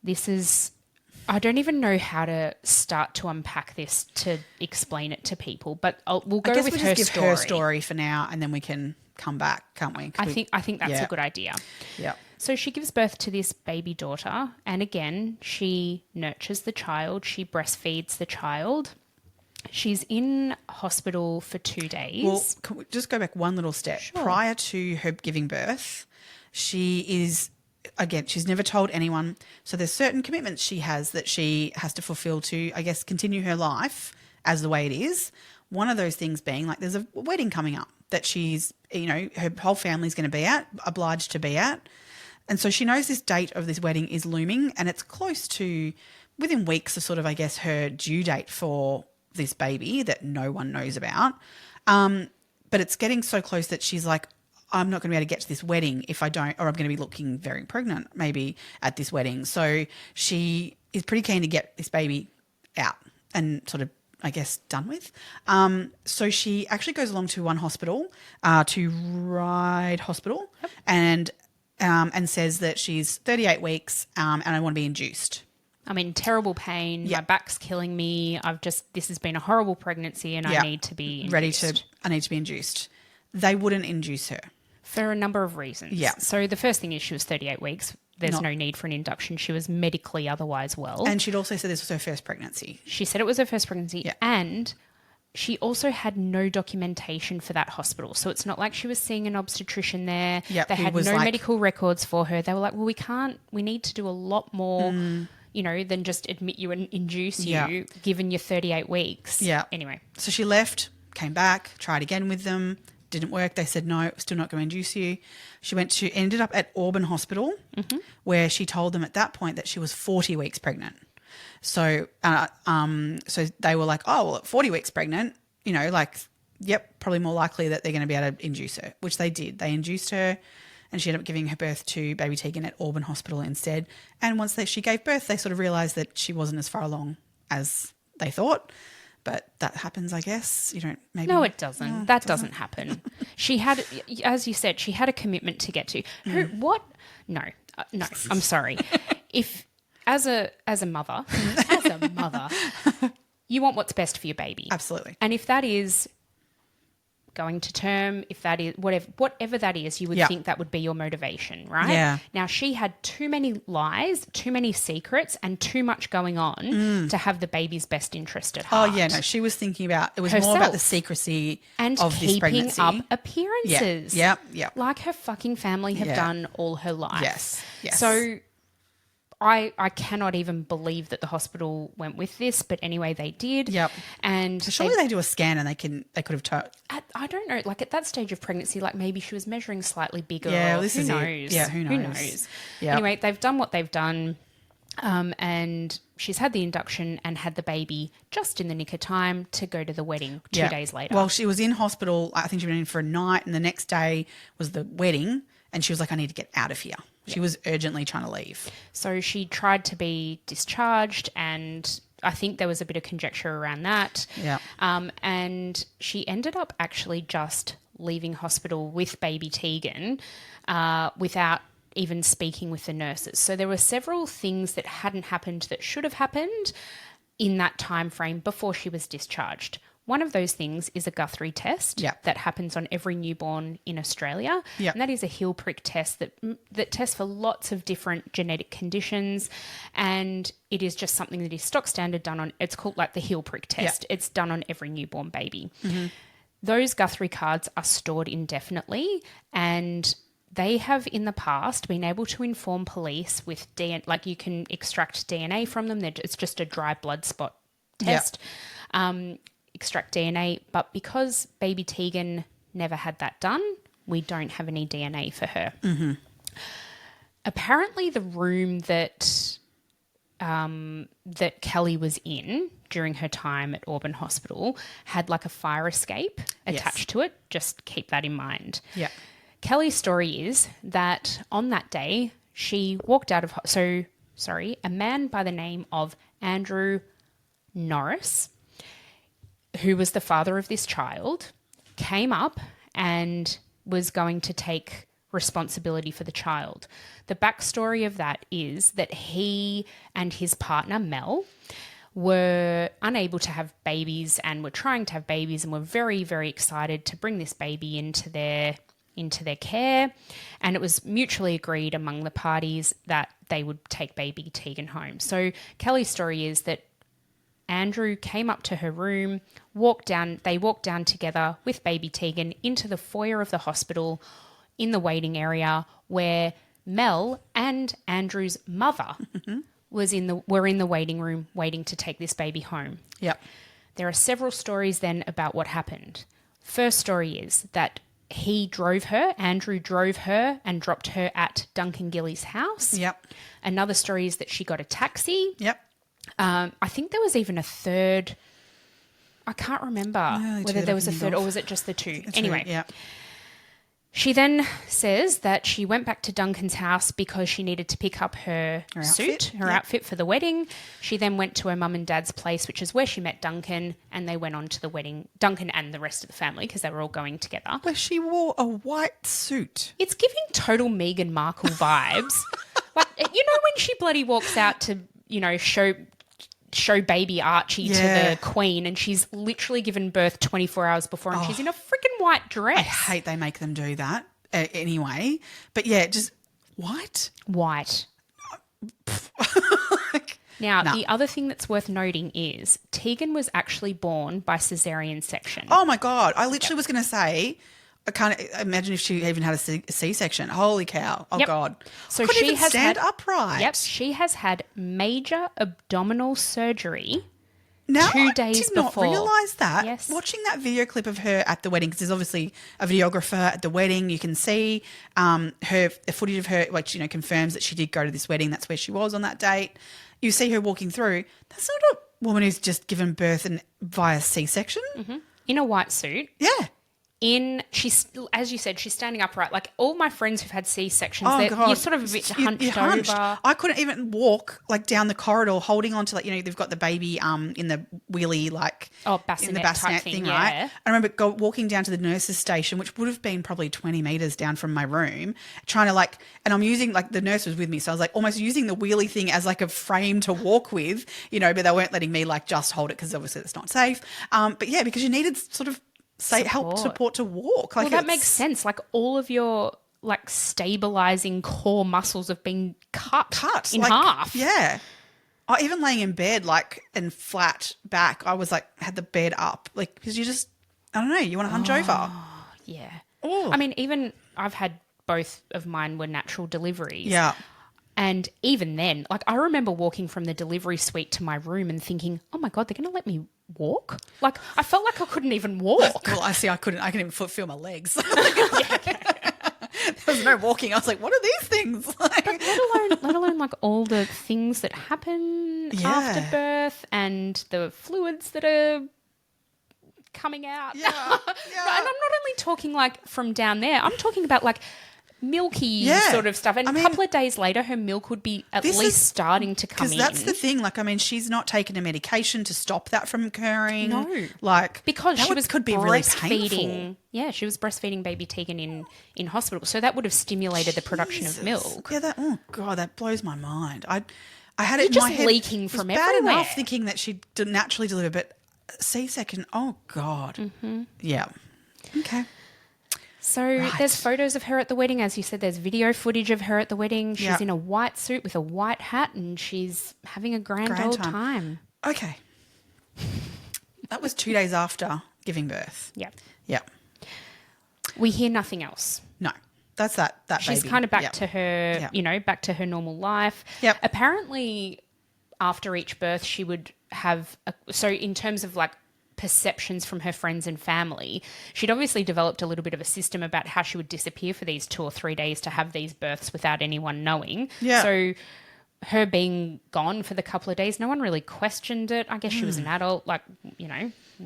This is... I don't even know how to start to unpack this to explain it to people, but we'll go with her story. I guess we'll just give her story for now, and then we can come back, can't we? I think that's a good idea. Yeah. So she gives birth to this baby daughter, and again, she nurtures the child. She breastfeeds the child. She's in hospital for 2 days. Well, can we just go back one little step? Sure. Prior to her giving birth, she is... Again, she's never told anyone. So there's certain commitments she has that she has to fulfill to, I guess, continue her life as the way it is. One of those things being like there's a wedding coming up that she's, her whole family's going to be at, obliged to be at. And so she knows this date of this wedding is looming, and it's close to within weeks of sort of, I guess, her due date for this baby that no one knows about. But it's getting so close that she's like, I'm not going to be able to get to this wedding if I don't, or I'm going to be looking very pregnant maybe at this wedding. So she is pretty keen to get this baby out and sort of, I guess, done with. So she actually goes along to one hospital, to Ryde Hospital, and says that she's 38 weeks and I want to be induced. I'm in terrible pain. Yep. My back's killing me. This has been a horrible pregnancy and I need to be induced. I need to be induced. They wouldn't induce her. For a number of reasons. Yeah. So the first thing is she was 38 weeks. There's no need for an induction. She was medically otherwise well. And she'd also said this was her first pregnancy. She said it was her first pregnancy. And she also had no documentation for that hospital. So it's not like she was seeing an obstetrician there. Yep, they had no medical records for her. They were like, well, we need to do a lot more, than just admit you and induce you, given your 38 weeks. Yeah. Anyway. So she left, came back, tried again with them. Didn't work. They said, no, still not going to induce you. She ended up at Auburn Hospital, where she told them at that point that she was 40 weeks pregnant. So so they were like, oh, well, at 40 weeks pregnant, probably more likely that they're going to be able to induce her, which they did. They induced her, and she ended up giving her birth to baby Tegan at Auburn Hospital instead. And once she gave birth, they sort of realised that she wasn't as far along as they thought. But that happens, I guess. You don't maybe. No, it doesn't. That doesn't happen. She had, as you said, she had a commitment to get to. What? No, I'm sorry. If as a mother, you want what's best for your baby. Absolutely. And if that is going to term, if that is whatever that is, you would think that would be your motivation, right? Yeah. Now, she had too many lies, too many secrets, and too much going on to have the baby's best interest at heart. Oh, yeah, no, she was thinking about, it was herself. more about the secrecy and of this pregnancy. And keeping up appearances. Yeah. Like her fucking family have done all her life. Yes. So I cannot even believe that the hospital went with this, but anyway, they did. Yep. And so surely they do a scan and they could have told. I don't know. Like at that stage of pregnancy, like maybe she was measuring slightly bigger. Yeah, or this who is knows? it. Yeah, who knows? Yep. Anyway, they've done what they've done, and she's had the induction and had the baby just in the nick of time to go to the wedding 2 days later. Well, she was in hospital. I think she went in for a night, and the next day was the wedding, and she was like, I need to get out of here. She was urgently trying to leave. So she tried to be discharged, and I think there was a bit of conjecture around that. Yeah. And she ended up actually just leaving hospital with baby Tegan without even speaking with the nurses. So there were several things that hadn't happened that should have happened in that time frame before she was discharged. One of those things is a Guthrie test that happens on every newborn in Australia. Yep. And that is a heel prick test that tests for lots of different genetic conditions. And it is just something that is stock standard done on, it's called like the heel prick test. It's done on every newborn baby. Mm-hmm. Those Guthrie cards are stored indefinitely, and they have in the past been able to inform police with DNA, like you can extract DNA from them. It's just a dry blood spot test. Extract DNA, but because baby Tegan never had that done, we don't have any DNA for her. Mm-hmm. Apparently the room that Keli was in during her time at Auburn Hospital had like a fire escape attached to it. Just keep that in mind. Yeah. Keli's story is that on that day she walked out of a man by the name of Andrew Norris. who was the father of this child, came up and was going to take responsibility for the child. The backstory of that is that he and his partner, Mel, were unable to have babies and were trying to have babies and were very, very excited to bring this baby into their care. And it was mutually agreed among the parties that they would take baby Tegan home. So Keli's story is that Andrew came up to her room, they walked down together with baby Tegan into the foyer of the hospital in the waiting area where Mel and Andrew's mother were in the waiting room waiting to take this baby home. Yep. There are several stories then about what happened. First story is that Andrew drove her and dropped her at Duncan Gillies' house. Yep. Another story is that she got a taxi. Yep. I think there was even a third. I can't remember whether there was a third or was it just the two. Anyway, yeah. She then says that she went back to Duncan's house because she needed to pick up her suit, her outfit for the wedding. She then went to her mum and dad's place, which is where she met Duncan, and they went on to the wedding, Duncan and the rest of the family, because they were all going together. Where she wore a white suit. It's giving total Meghan Markle vibes. Like, when she bloody walks out to, show baby Archie to the Queen, and she's literally given birth 24 hours before, and she's in a freaking white dress. I hate they make them do that anyway. But yeah, just white. Now, the other thing that's worth noting is Tegan was actually born by cesarean section. Oh my God. I literally was going to say, I can't imagine if she even had a C-section. Holy cow. Oh, God. So couldn't she even has stand upright. Yep. She has had major abdominal surgery Now, 2 days I did not before. realise that. Yes. Watching that video clip of her at the wedding, because there's obviously a videographer at the wedding, you can see her footage of her, which, confirms that she did go to this wedding. That's where she was on that date. You see her walking through. That's not a woman who's just given birth via C-section. Mm-hmm. In a white suit. Yeah. She's, as you said, she's standing upright. Like all my friends who've had C-sections, God. you're sort of a bit hunched over. I couldn't even walk down the corridor holding on to they've got the baby in the wheelie bassinet in the bassinet thing, right? I remember walking down to the nurse's station, which would have been probably 20 metres down from my room, trying to and I'm using the nurse was with me, so I was almost using the wheelie thing as a frame to walk with, but they weren't letting me just hold it because obviously it's not safe. But yeah, because you needed sort of help support to walk. Well, that makes sense. All of your stabilizing core muscles have been cut in half. Yeah. Even laying in bed and flat back, I was had the bed up because you just, I don't know, you want to hunch over. Yeah. Ooh. I mean, even I've had both of mine were natural deliveries. Yeah. And even then, I remember walking from the delivery suite to my room and thinking, oh my God, they're going to let me walk? I felt like I couldn't even walk. Well, I couldn't even feel my legs. There was no walking. I was what are these things? But let alone all the things that happen after birth and the fluids that are coming out. Yeah. And I'm not only talking from down there, I'm talking about milky sort of stuff. And a couple of days later, her milk would be at least starting to come in. Because that's the thing. She's not taken a medication to stop that from occurring. No. Because she could be really painful. Yeah, she was breastfeeding baby Tegan in hospital. So that would have stimulated the production of milk. Yeah, that blows my mind. I had it You're in my just head. leaking from it was bad everywhere. enough thinking that she'd naturally deliver, but C-section, oh, God. Mm-hmm. Yeah. Okay. So there's photos of her at the wedding. As you said, there's video footage of her at the wedding. She's in a white suit with a white hat and she's having a grand old time. Okay. That was 2 days after giving birth. Yep. Yep. We hear nothing else. No. That's that She's baby. kind of back to her, back to her normal life. Yep. Apparently, after each birth, she would have, so in terms of perceptions from her friends and family, she'd obviously developed a little bit of a system about how she would disappear for these 2 or 3 days to have these births without anyone knowing. Yeah. So her being gone for the couple of days, no one really questioned it. I guess she was an adult. What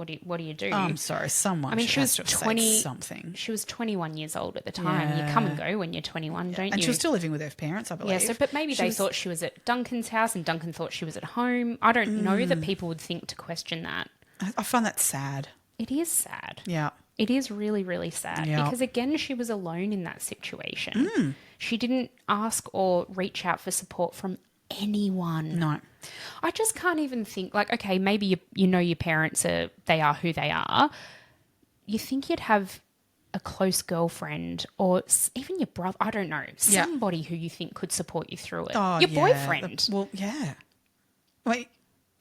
do you do? I'm sorry, someone. She was 20 something. She was 21 years old at the time. Yeah. You come and go when you're 21, don't you? And she was still living with her parents, I believe. Yeah, but maybe they thought she was at Duncan's house and Duncan thought she was at home. I don't know that people would think to question that. I find that sad. It is sad. Yeah. It is really, really sad because, again, she was alone in that situation. She didn't ask or reach out for support from anyone. No. I just can't even think, like, okay, maybe you know your parents they are who they are. You think you'd have a close girlfriend or even your brother, I don't know, somebody who you think could support you through it. Oh, your boyfriend. Well, yeah. Wait,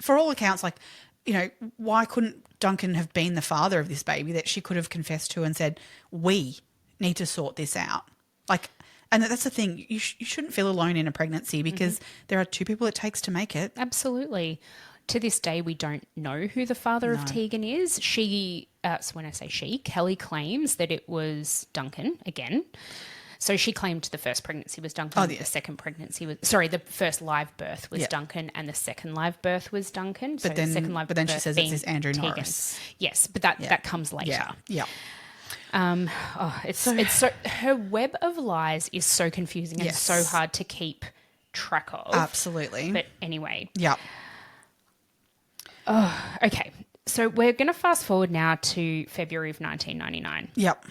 for all accounts, like, you know, why couldn't Duncan have been the father of this baby that she could have confessed to and said, we need to sort this out? Like, and that's the thing. You shouldn't feel alone in a pregnancy because there are two people it takes to make it. Absolutely. To this day, we don't know who the father of Tegan is. So when I say she, Keli claims that it was Duncan again. So she claimed the first pregnancy was Duncan. Oh, yeah. The second pregnancy was, the first live birth was Duncan and the second live birth was Duncan. But then she says it's this Andrew Tegan. Norris. Yes, but that comes later. Yeah. It's so her web of lies is so confusing and so hard to keep track of. Absolutely. But anyway. Yeah. Okay. So we're going to fast forward now to February of 1999. Yep.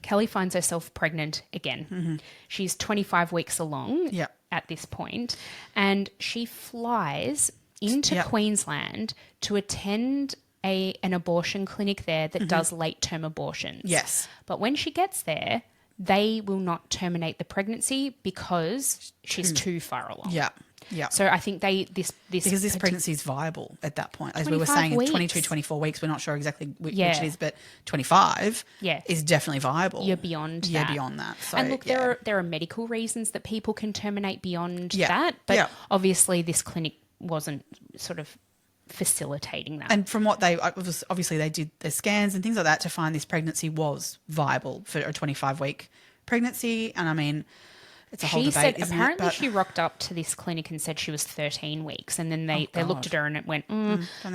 Keli finds herself pregnant again. Mm-hmm. She's 25 weeks along at this point, and she flies into Queensland to attend an abortion clinic there that does late-term abortions. Yes. But when she gets there, they will not terminate the pregnancy because she's too far along. Yeah. Yeah. So I think because this pregnancy is viable at that point. As we were saying, it's 22, 24 weeks. We're not sure exactly which it is, but 25 is definitely viable. You're beyond that. Yeah, beyond that. So, and look, there are medical reasons that people can terminate beyond that, but obviously this clinic wasn't sort of facilitating that. And from what obviously they did their scans and things like that to find this pregnancy was viable for a 25-week pregnancy. And I mean, it's a whole debate, isn't apparently it? she rocked up to this clinic and said she was 13 weeks, and then they looked at her and it went,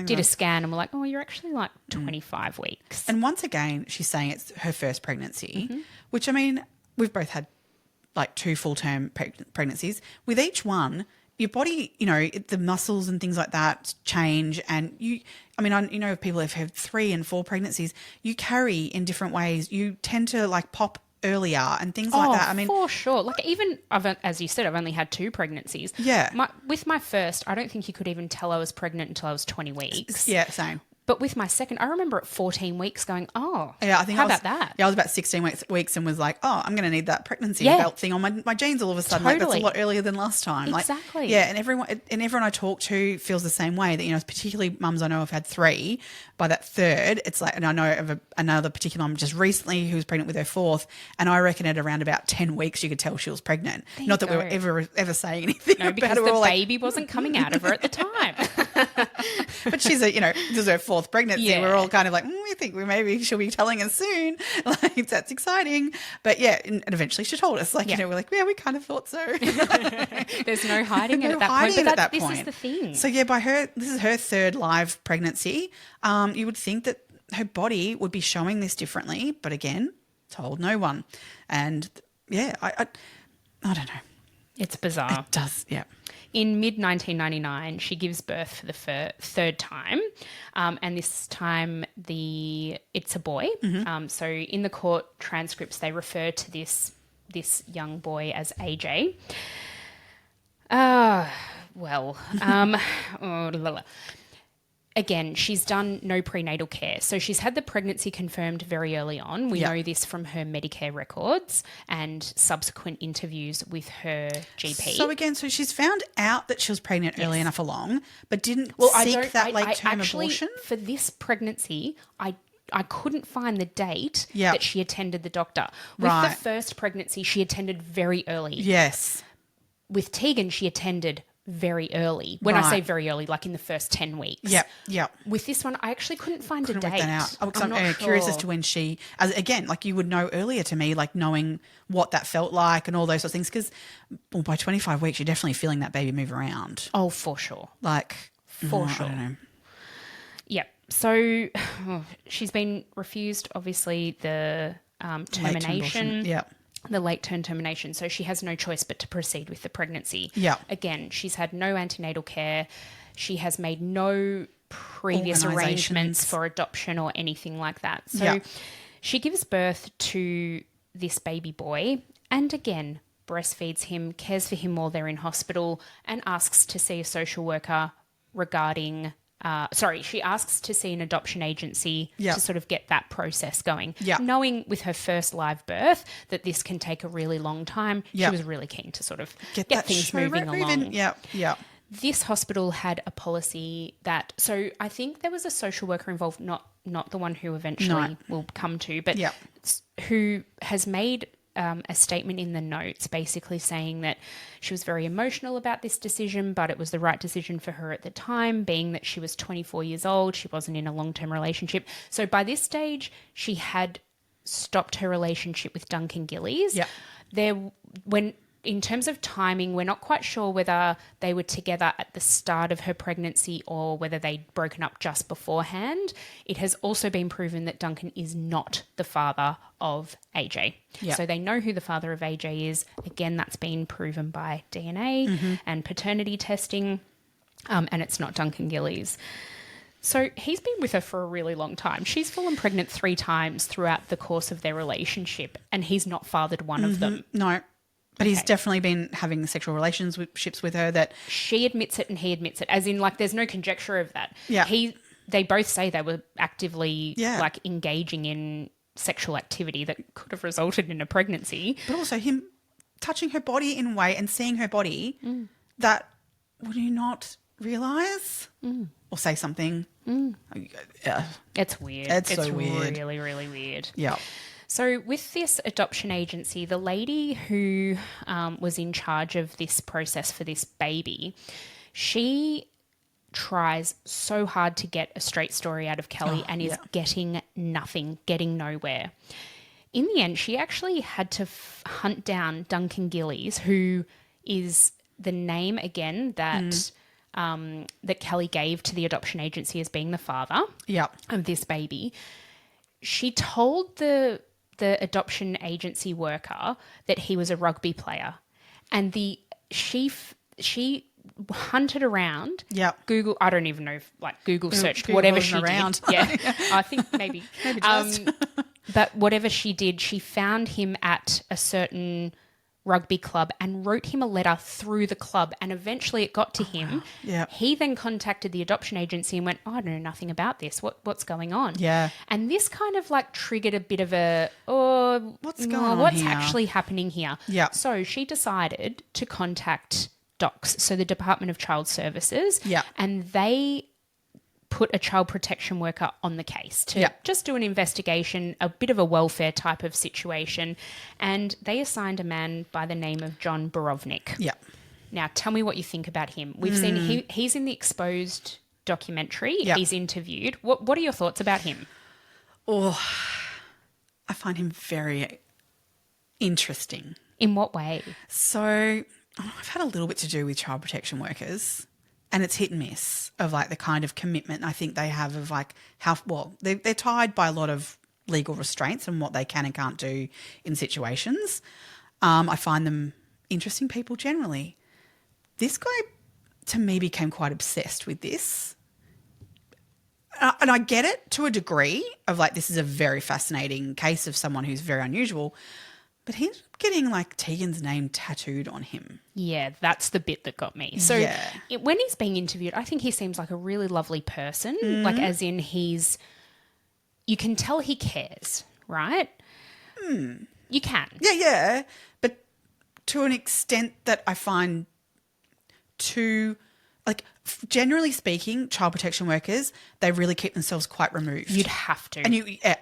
did a scan and were like, oh, you're actually like 25 weeks. And once again, she's saying it's her first pregnancy, which, I mean, we've both had like 2 full-term pregnancies. With each one, your body, you know, the muscles and things like that change, and if people have had 3 and 4 pregnancies, you carry in different ways. You tend to like pop earlier and things like that. I mean, for sure. Like, even as you said, I've only had 2 pregnancies. Yeah. With my first, I don't think you could even tell I was pregnant until I was 20 weeks. Yeah, same. But with my second, I remember at 14 weeks going, I think how about that? Yeah, I was about 16 weeks and was like, I'm going to need that pregnancy belt thing on my jeans all of a sudden. Totally. Like, that's a lot earlier than last time. Exactly. Like, yeah, and everyone I talk to feels the same way, that, you know, particularly mums I know have had 3. By that 3rd, it's like, and I know of another particular mum just recently who was pregnant with her 4th, and I reckon at around about 10 weeks you could tell she was pregnant. Not that we were ever saying anything about it. No, because the baby wasn't coming out of her at the time. But she's this is her 4th pregnancy. Yeah. We're all kind of like, we think she'll be telling us soon. Like, that's exciting. But yeah, and eventually she told us. Like, we're like, we kind of thought so. There's no hiding it at that point. But this is the thing. So yeah, this is her 3rd live pregnancy. You would think that her body would be showing this differently, but again, told no one. And yeah, I don't know. It's bizarre. It does, yeah. In mid-1999, she gives birth for the 3rd time, and this time it's a boy. Mm-hmm. So in the court transcripts, they refer to this young boy as AJ. Again, she's done no prenatal care. So she's had the pregnancy confirmed very early on. We know this from her Medicare records and subsequent interviews with her GP. So again, she's found out that she was pregnant early enough along, but didn't seek that late-term abortion? For this pregnancy, I couldn't find the date that she attended the doctor. With the first pregnancy, she attended very early. Yes. With Tegan, she attended very early. When I say very early, like in the first 10 weeks. Yep. With this one, I actually couldn't find a date. Work that out. I'm curious as to when she, again, like you would know earlier to me, like knowing what that felt like and all those sorts of things. Because by 25 weeks, you're definitely feeling that baby move around. Oh, for sure. Like, for sure. I don't know. Yep. So she's been refused, obviously, the termination. Yep. The late-term termination. So she has no choice but to proceed with the pregnancy. Yeah. Again, she's had no antenatal care. She has made no previous arrangements for adoption or anything like that. So she gives birth to this baby boy and again breastfeeds him, cares for him while they're in hospital, and asks to see a social worker regarding she asks to see an adoption agency to sort of get that process going. Knowing with her first live birth that this can take a really long time, she was really keen to sort of get things moving along. This hospital had a policy that, so I think there was a social worker involved, not the one who eventually will come to, but who has made a statement in the notes basically saying that she was very emotional about this decision, but it was the right decision for her at the time, being that she was 24 years old. She wasn't in a long-term relationship. So by this stage, she had stopped her relationship with Duncan Gillies. In terms of timing, we're not quite sure whether they were together at the start of her pregnancy or whether they'd broken up just beforehand. It has also been proven that Duncan is not the father of AJ. So they know who the father of AJ is. Again, that's been proven by DNA and paternity testing, and it's not Duncan Gillies. So he's been with her for a really long time. She's fallen pregnant 3 times throughout the course of their relationship, and he's not fathered one of them. No. But he's definitely been having sexual relationships with her that... She admits it and he admits it, as in, like, there's no conjecture of that. They both say they were actively, like, engaging in sexual activity that could have resulted in a pregnancy. But also him touching her body in a way and seeing her body that would you not realise or say something? It's weird. It's so weird. Really, really weird. Yeah. So with this adoption agency, the lady who was in charge of this process for this baby, she tries so hard to get a straight story out of Keli and is getting nothing, getting nowhere. In the end, she actually had to hunt down Duncan Gillies, who is the name, again, that that Keli gave to the adoption agency as being the father of this baby. She told the adoption agency worker that he was a rugby player, and she hunted around. Google. I don't even know if Google searched Google whatever she around. did. I think maybe just. But whatever she did, she found him at a certain rugby club and wrote him a letter through the club, and eventually it got to him. He then contacted the adoption agency and went, I know nothing about this. What's going on? And this kind of triggered a bit of a, what's going on what's here? Actually happening here? So she decided to contact DOCS, so the Department of Child Services, and they put a child protection worker on the case to just do an investigation, a bit of a welfare type of situation, and they assigned a man by the name of John Borovnik. Now, tell me what you think about him. We've seen he's in the Exposed documentary. He's interviewed. What are your thoughts about him? I find him very interesting. In what way? So I've had a little bit to do with child protection workers. And it's hit and miss of the kind of commitment I think they have of they're tied by a lot of legal restraints and what they can and can't do in situations. I find them interesting people generally. This guy, to me, became quite obsessed with this. And I get it to a degree of this is a very fascinating case of someone who's very unusual. But he's getting Tegan's name tattooed on him. Yeah, that's the bit that got me. So when he's being interviewed, I think he seems like a really lovely person. As in you can tell he cares, right? You can. Yeah. But to an extent that I find generally speaking, child protection workers, they really keep themselves quite removed. You'd have to.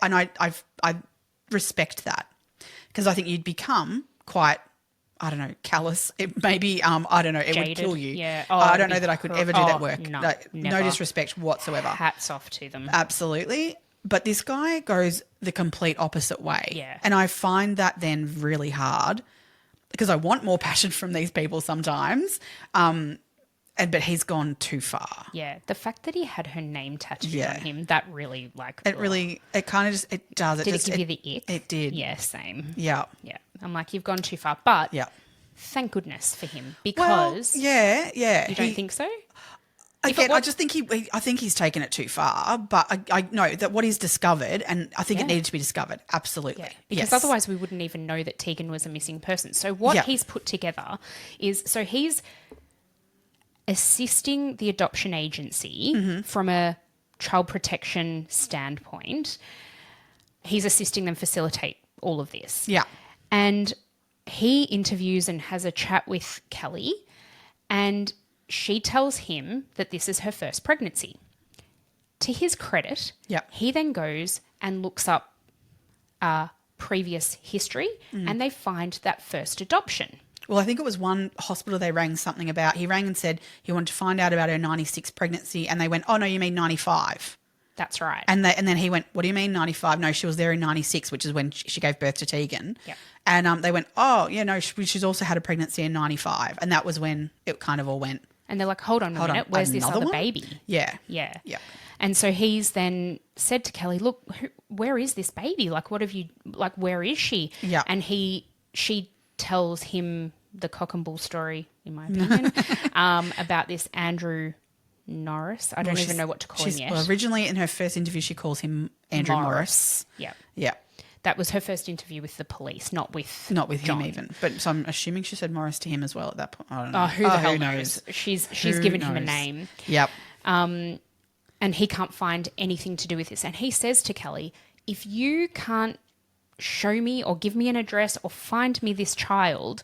And I respect that. Because I think you'd become quite, I don't know, callous. It maybe, I don't know, it Jaded. would kill you. Yeah. I don't know that I could ever do that work. No, no disrespect whatsoever. Hats off to them. Absolutely. But this guy goes the complete opposite way. Yeah. And I find that then really hard because I want more passion from these people sometimes. But he's gone too far. Yeah, the fact that he had her name tattooed on him, that really it kind of just, it does. Did it give you the ick? It did. Yeah, same. Yeah. Yeah. I'm you've gone too far. But thank goodness for him because... Well, yeah. You don't think so? Again, I just think I think he's taken it too far, but I know that what he's discovered, and I think it needed to be discovered. Absolutely. Yeah, because otherwise we wouldn't even know that Tegan was a missing person. So what he's put together is, so he's assisting the adoption agency from a child protection standpoint. He's assisting them facilitate all of this. Yeah. And he interviews and has a chat with Keli, and she tells him that this is her first pregnancy. To his credit, he then goes and looks up previous history and they find that first adoption. Well, I think it was one hospital they rang something about. He rang and said he wanted to find out about her 96 pregnancy, and they went, oh, no, you mean 95. That's right. And then he went, what do you mean 95? No, she was there in 96, which is when she gave birth to Tegan. Yep. And they went, oh, yeah, no, she's also had a pregnancy in 95. And that was when it kind of all went. And they're like, hold on a minute, where's this other baby? Yeah. Yeah. Yeah. And so he's then said to Keli, look, where is this baby? Like, what have you, like, where is she? Yeah. And she tells him the cock and bull story, in my opinion, about this Andrew Norris. I don't even know what to call him yet. Well, originally in her first interview, she calls him Andrew Morris. Yeah. Yeah. That was her first interview with the police, not with John. Him even. But so I'm assuming she said Morris to him as well at that point. I don't know. Oh, who the hell knows? She's given him a name. Yep. And he can't find anything to do with this. And he says to Keli, if you can't show me or give me an address or find me this child,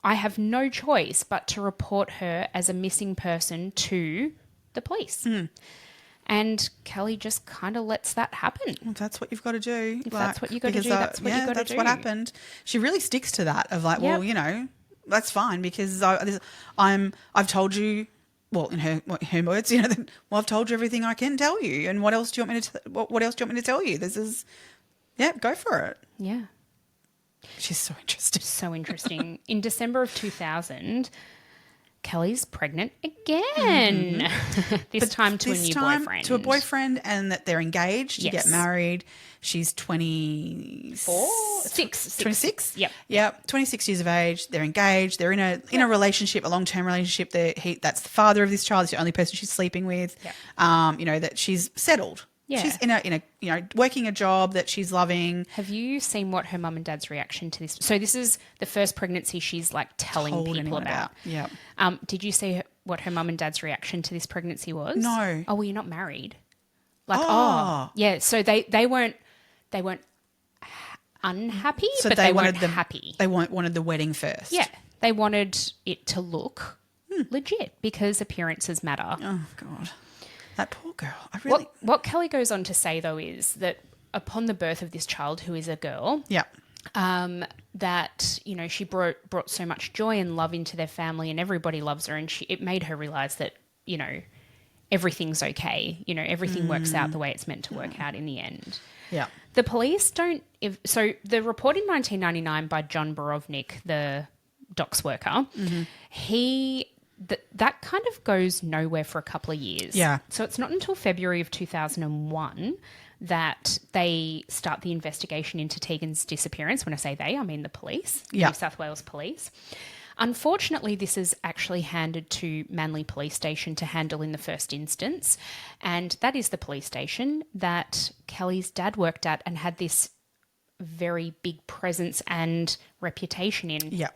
I have no choice but to report her as a missing person to the police. And Keli just kind of lets that happen. Well, that's what you've got to do. If that's what you got to do, that's what you got to do. That's what happened. She really sticks to that of like, well, you know, that's fine because I've told you, well, in her words, you know, well, I've told you everything I can tell you, and what else do you want me to? What else do you want me to tell you? This is, go for it. Yeah, she's so interesting. So interesting. In December of 2000. Keli's pregnant again. This time to a new boyfriend. To a boyfriend, and that they're engaged to get married. She's 24? 26? Yep. Yep. 26 years of age. They're engaged. They're in a relationship, a long-term relationship. That's the father of this child. It's the only person she's sleeping with. Yep. You know, that she's settled. Yeah. She's in a you know, working a job that she's loving. Have you seen what her mum and dad's reaction to this? So this is the first pregnancy she's like telling people about. Yeah. Did you see what her mum and dad's reaction to this pregnancy was? No. Oh, well, you're not married. Like, yeah. So they weren't unhappy, so but they weren't happy. They wanted the wedding first. Yeah. They wanted it to look legit because appearances matter. Oh God. That poor girl. What Keli goes on to say, though, is that upon the birth of this child, who is a girl, that, you know, she brought so much joy and love into their family, and everybody loves her, and it made her realise that, you know, everything's okay. You know, everything works out the way it's meant to work out in the end. Yeah. The police don't. So the report in 1999 by John Borovnik, the docks worker, that kind of goes nowhere for a couple of years. Yeah. So it's not until February of 2001 that they start the investigation into Tegan's disappearance. When I say they, I mean the police, New South Wales Police. Unfortunately, this is actually handed to Manly Police Station to handle in the first instance. And that is the police station that Keli's dad worked at and had this very big presence and reputation in. Yeah.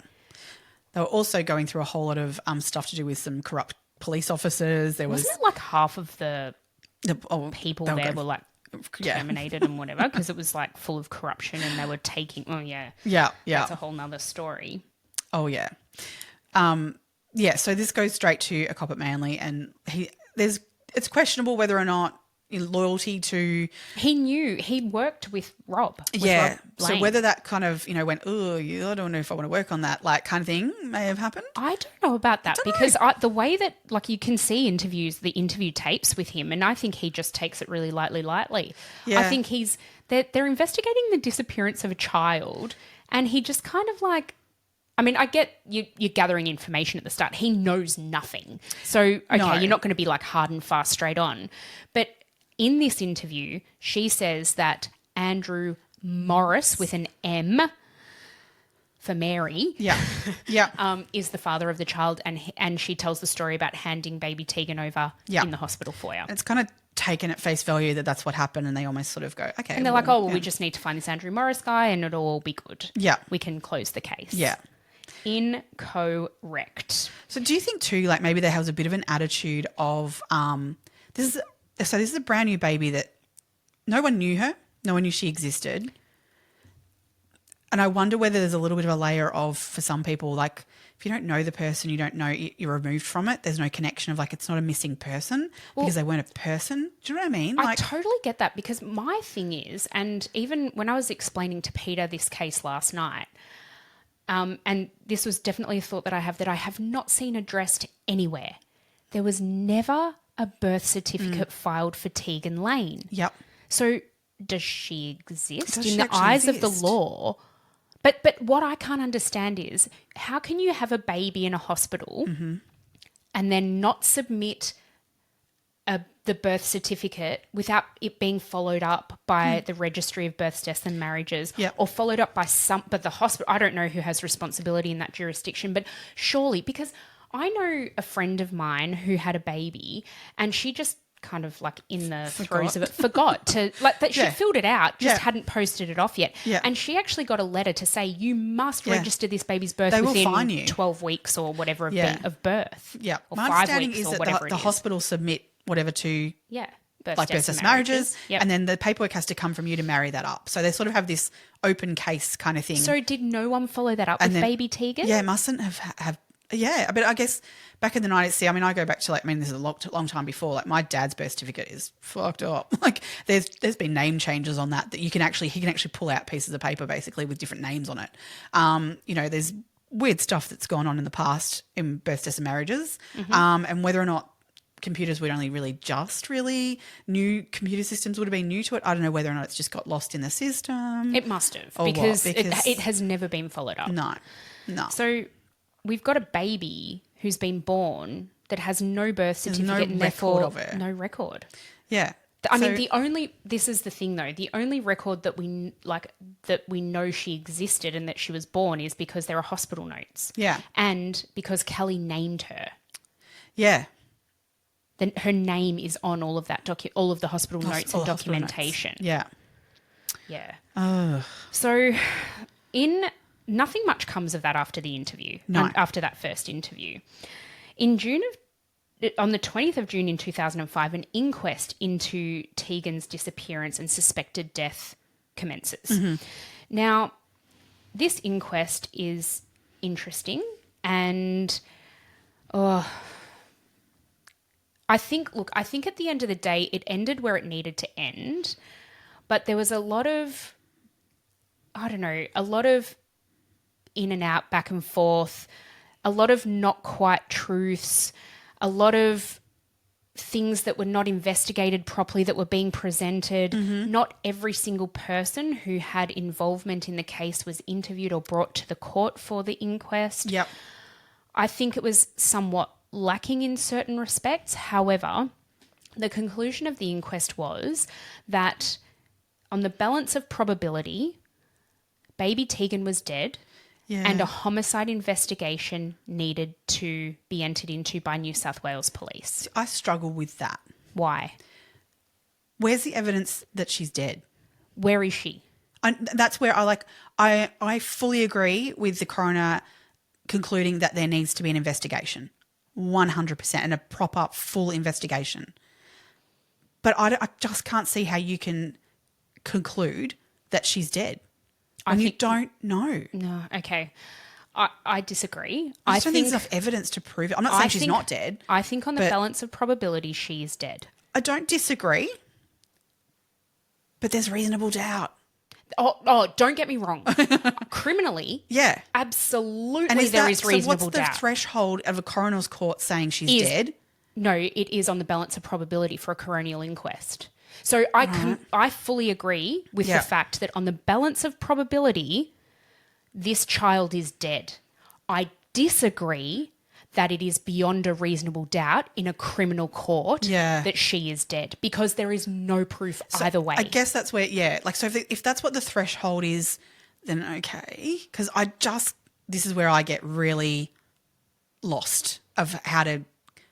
They were also going through a whole lot of stuff to do with some corrupt police officers. Wasn't it like half of the people there were like terminated and whatever because it was like full of corruption and they were taking... Oh, yeah. Yeah. That's a whole nother story. Oh, yeah. So this goes straight to a cop at Manly, and it's questionable whether or not loyalty to... He worked with Rob. Rob so whether that kind of, you know, went, oh, I don't know if I want to work on that, like kind of thing may have happened. I don't know about that because the way that, like, you can see the interview tapes with him, and I think he just takes it really lightly. Yeah. I think they're investigating the disappearance of a child, and he just kind of like... I mean, I get you're gathering information at the start. He knows nothing. So, you're not going to be like hard and fast straight on. But in this interview, she says that Andrew Morris with an M for Mary, is the father of the child, and she tells the story about handing baby Tegan over in the hospital foyer. It's kind of taken at face value that that's what happened, and they almost sort of go, okay. And they're like, oh, well, we just need to find this Andrew Morris guy and it'll all be good. Yeah. We can close the case. Yeah. Incorrect. So do you think too, like maybe there was a bit of an attitude of this is a brand new baby that no one knew her, no one knew she existed. And I wonder whether there's a little bit of a layer of, for some people, like if you don't know the person, you don't know, you're removed from it. There's no connection of like it's not a missing person because they weren't a person. Do you know what I mean? I totally get that, because my thing is, and even when I was explaining to Peter this case last night, and this was definitely a thought that I have not seen addressed anywhere. There was never a birth certificate filed for Tegan Lane. Yep. So does she exist in the eyes of the law? But what I can't understand is, how can you have a baby in a hospital and then not submit the birth certificate without it being followed up by the Registry of Births, Deaths and Marriages, or followed up by but the hospital? I don't know who has responsibility in that jurisdiction, but surely, because I know a friend of mine who had a baby and she just kind of like in the throes of it forgot to, like, that she filled it out, just hadn't posted it off yet. Yeah. And she actually got a letter to say, you must register this baby's birth within 12 weeks or whatever of birth. Yeah. Or My 5 understanding weeks is or that whatever the hospital submit whatever to birth, deaths and marriages, and then the paperwork has to come from you to marry that up. So they sort of have this open case kind of thing. So did no one follow that up with baby Tegan? Yeah, mustn't have. Yeah, but I guess back in the 90s, I mean, I go back to this is a long time before. Like my dad's birth certificate is fucked up. Like there's been name changes on that he can actually pull out pieces of paper basically with different names on it. There's weird stuff that's gone on in the past in births, deaths and marriages, and whether or not computers would only really new computer systems would have been new to it. I don't know whether or not it's just got lost in the system. It must have, because it has never been followed up. No. So we've got a baby who's been born that has no birth certificate and therefore no record. Yeah. I mean, this is the thing though, the only record that we know she existed and that she was born is because there are hospital notes. Yeah. And because Keli named her. Yeah. Then her name is on all of that all of the hospital notes and documentation. Yeah. Yeah. Oh. So nothing much comes of that after the interview. No. After that first interview. On the 20th of June in 2005, an inquest into Tegan's disappearance and suspected death commences. Now, this inquest is interesting and I think at the end of the day, it ended where it needed to end, but there was a lot of in and out, back and forth, a lot of not quite truths, a lot of things that were not investigated properly that were being presented. Not every single person who had involvement in the case was interviewed or brought to the court for the inquest. Yep. I think it was somewhat lacking in certain respects. However, the conclusion of the inquest was that on the balance of probability, baby Tegan was dead. Yeah. And a homicide investigation needed to be entered into by New South Wales Police. I struggle with that. Why? Where's the evidence that she's dead? Where is she? That's where I fully agree with the coroner concluding that there needs to be an investigation, 100%, and a proper full investigation. But I just can't see how you can conclude that she's dead. You don't know. No, okay. I disagree. I don't think there's enough evidence to prove it. I'm not saying she's not dead. I think on the balance of probability, she is dead. I don't disagree, but there's reasonable doubt. Oh, don't get me wrong. Criminally, absolutely there is reasonable doubt. So what's the threshold of a coroner's court saying she's dead? No, it is on the balance of probability for a coronial inquest. So I fully agree with the fact that on the balance of probability, this child is dead. I disagree that it is beyond a reasonable doubt in a criminal court that she is dead, because there is no proof either way. I guess that's where, so if that's what the threshold is then okay. Because this is where I get really lost of how to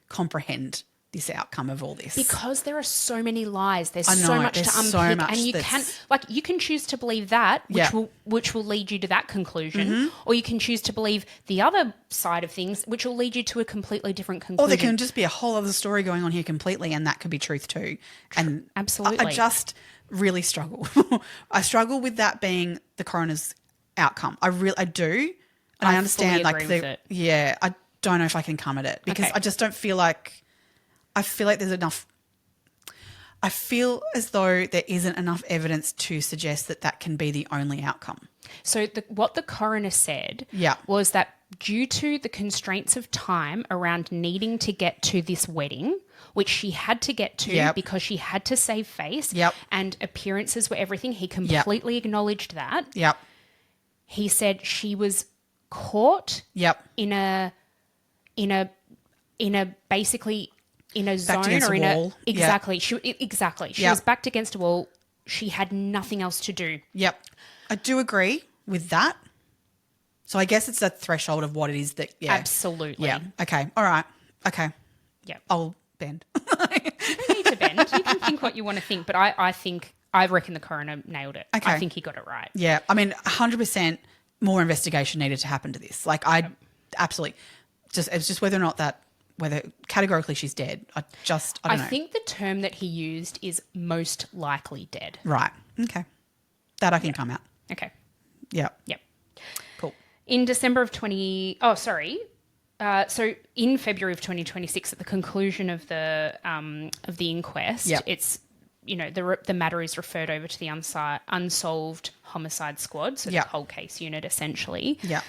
comprehend this outcome of all this. Because there are so many lies. There's I know, so much there's to unpick. so much and you can choose to believe that, which will lead you to that conclusion. Or you can choose to believe the other side of things, which will lead you to a completely different conclusion. Or there can just be a whole other story going on here completely, and that could be truth too. And absolutely. I just really struggle. I struggle with that being the coroner's outcome. I do. And I understand fully agree with it. Yeah, I don't know if I can come at it because I just don't feel like there's enough. I feel as though there isn't enough evidence to suggest that can be the only outcome. So what the coroner said was that due to the constraints of time around needing to get to this wedding, which she had to get to because she had to save face and appearances were everything, he completely acknowledged that. Yep. He said she was caught in a basically in a zone or in a wall. Exactly. She was backed against a wall. She had nothing else to do. Yep. I do agree with that. So I guess it's a threshold of what it is that Absolutely. Yeah. Okay. All right. Okay. Yeah. I'll bend. You don't need to bend. You can think what you want to think, but I reckon the coroner nailed it. Okay. I think he got it right. Yeah. I mean, 100% more investigation needed to happen to this. Like absolutely it's just whether or not whether categorically she's dead. I don't know. I think the term that he used is most likely dead. Right. Okay. That I can come out. Okay. Yeah. Yep. Cool. In December of so in February of 2026, at the conclusion of the inquest, it's the matter is referred over to the unsolved homicide squad, so the cold case unit essentially. Yeah.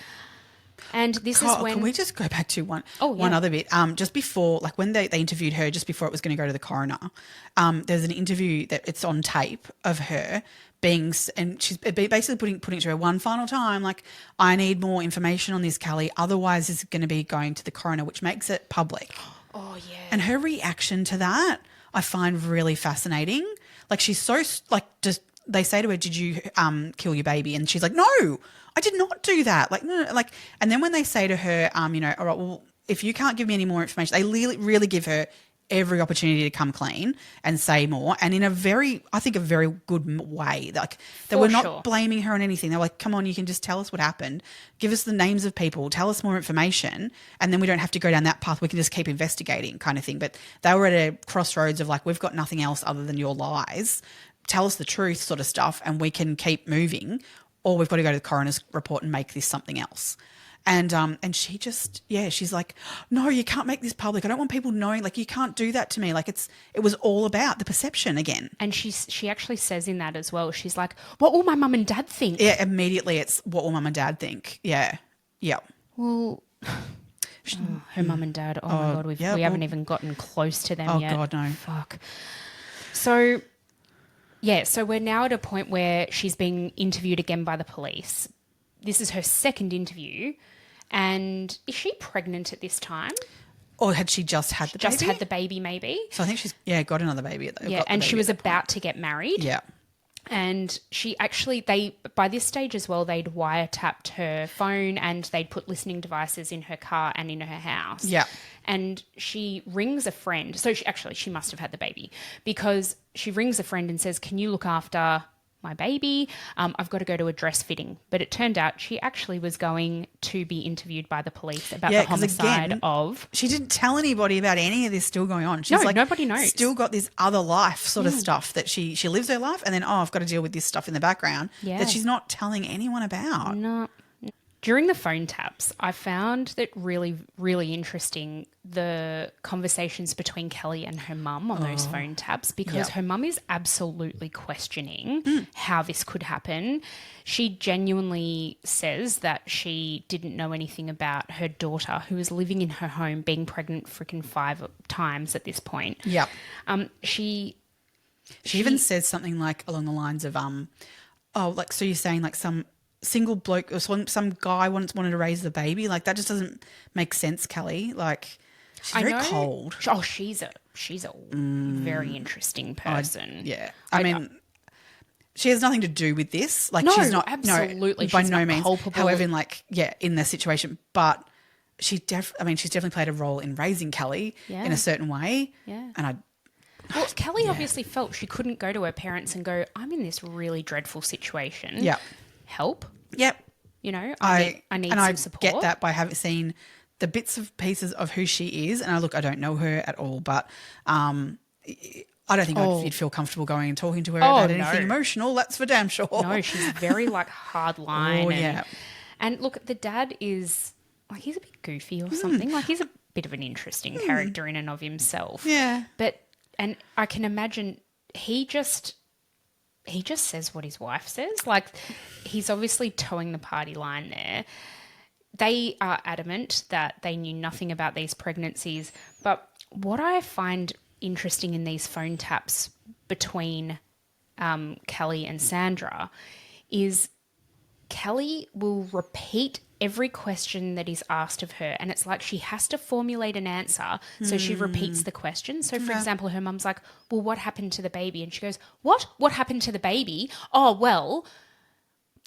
And this is when... Can we just go back to one other bit? Just before, like when they interviewed her, just before it was going to go to the coroner, there's an interview that it's on tape of her and she's basically putting it to her one final time, like, I need more information on this, Keli, otherwise this is going to be going to the coroner, which makes it public. Oh, yeah. And her reaction to that I find really fascinating. Like, she's so, like, just, they say to her, did you kill your baby? And she's like, no, I did not do that. Like, no, like, and then when they say to her, all right, well, if you can't give me any more information, they really give her every opportunity to come clean and say more, and in a very good way. Like, they were not blaming her on anything. They were like, come on, you can just tell us what happened, give us the names of people, tell us more information, and then we don't have to go down that path. We can just keep investigating, kind of thing. But they were at a crossroads of like, we've got nothing else other than your lies. Tell us the truth, sort of stuff, and we can keep moving, or we've got to go to the coroner's report and make this something else. And she just, she's like, no, you can't make this public. I don't want people knowing, like, you can't do that to me. Like, it was all about the perception again. And she actually says in that as well, she's like, what will my mum and dad think? Yeah, immediately it's what will mum and dad think. Yeah. Yeah. Well, her mum and dad, my God, we haven't even gotten close to them yet. Oh, God, no. Fuck. So, so we're now at a point where she's being interviewed again by the police. This is her second interview. And is she pregnant at this time? Or had she just had the baby? Just had the baby, maybe. So I think she's, got another baby. And she was about to get married. Yeah. And she actually, by this stage as well, they'd wiretapped her phone and they'd put listening devices in her car and in her house. Yeah. And she rings a friend. So she must have had the baby, because she rings a friend and says, can you look after my baby? I've got to go to a dress fitting. But it turned out she actually was going to be interviewed by the police about the homicide of... She didn't tell anybody about any of this still going on. She's nobody knows. Still got this other life sort of stuff that she lives her life, and then, I've got to deal with this stuff in the background that she's not telling anyone about. No. During the phone taps, I found that really, really interesting, the conversations between Keli and her mum on those phone taps, because her mum is absolutely questioning how this could happen. She genuinely says that she didn't know anything about her daughter, who was living in her home, being pregnant freaking 5 times at this point. Yeah. She even says something like along the lines of, so you're saying like some single bloke or some guy wanted to raise the baby? Like, that just doesn't make sense, Keli. Like, she's very cold. Oh, she's a very interesting person. I she has nothing to do with this. Like, No, she's not absolutely. by She's no not means. culpable. However, in this situation, but she's definitely played a role in raising Keli in a certain way. Yeah. And Keli obviously felt she couldn't go to her parents and go, I'm in this really dreadful situation. Yeah. Help. Yep. You know, I need some support. I get that by having seen the bits of pieces of who she is. And I don't know her at all, but I don't think I'd feel comfortable going and talking to her about anything emotional. That's for damn sure. No, she's very hard line. Oh, yeah. And look, the dad is like, he's a bit goofy or something. Like, he's a bit of an interesting character in and of himself. Yeah. And I can imagine he just says what his wife says. Like, he's obviously towing the party line there. They are adamant that they knew nothing about these pregnancies. But what I find interesting in these phone taps between Keli and Sandra is Keli will repeat every question that is asked of her, and it's like she has to formulate an answer, so she repeats the question. So, for example, her mum's like, well, what happened to the baby? And she goes, what? What happened to the baby? Oh, well,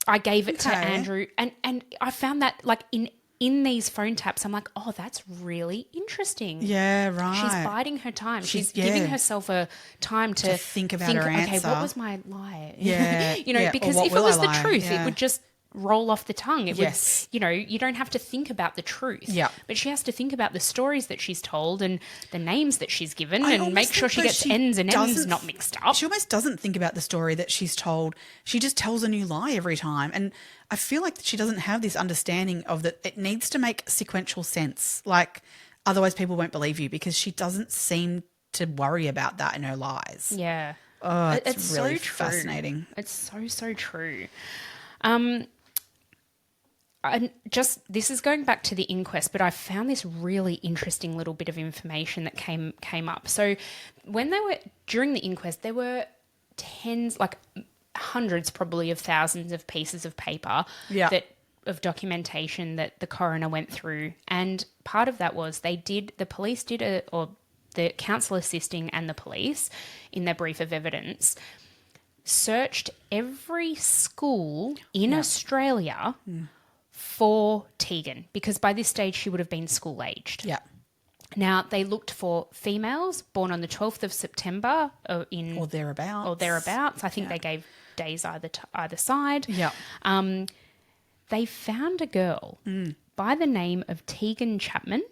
I gave it to Andrew. And I found that, like, in these phone taps, I'm like, oh, that's really interesting. Yeah, right. She's biding her time. She's giving herself a time to think about her answer. Okay, what was my lie? Yeah. Because if it was the truth, it would just roll off the tongue. It would, you don't have to think about the truth. Yeah. But she has to think about the stories that she's told and the names that she's given and make sure she gets ends and ends not mixed up. She almost doesn't think about the story that she's told. She just tells a new lie every time. And I feel like she doesn't have this understanding of that it needs to make sequential sense. Like, otherwise people won't believe you, because she doesn't seem to worry about that in her lies. Yeah. Oh, it's really so true. fascinating. It's so true. And this is going back to the inquest, but I found this really interesting little bit of information that came up. So during the inquest, there were hundreds probably of thousands of pieces of paper of documentation that the coroner went through. And part of that was the counsel assisting and the police, in their brief of evidence, searched every school in Australia for Tegan, because by this stage she would have been school-aged. Yeah. Now, they looked for females born on the 12th of September or thereabouts. I think they gave days either side. Yeah. They found a girl by the name of Tegan Chapman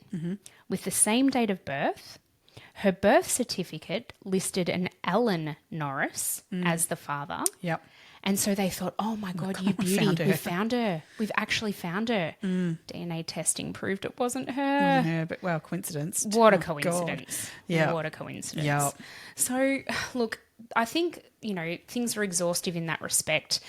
with the same date of birth. Her birth certificate listed an Alan Norris as the father. Yep. And so they thought, oh, my God, you beauty, we found her. We've actually found her. DNA testing proved it wasn't her. Yeah, but, well, coincidence. What a coincidence. Yeah. What a coincidence. Yeah. So, look, I think, things are exhaustive in that respect.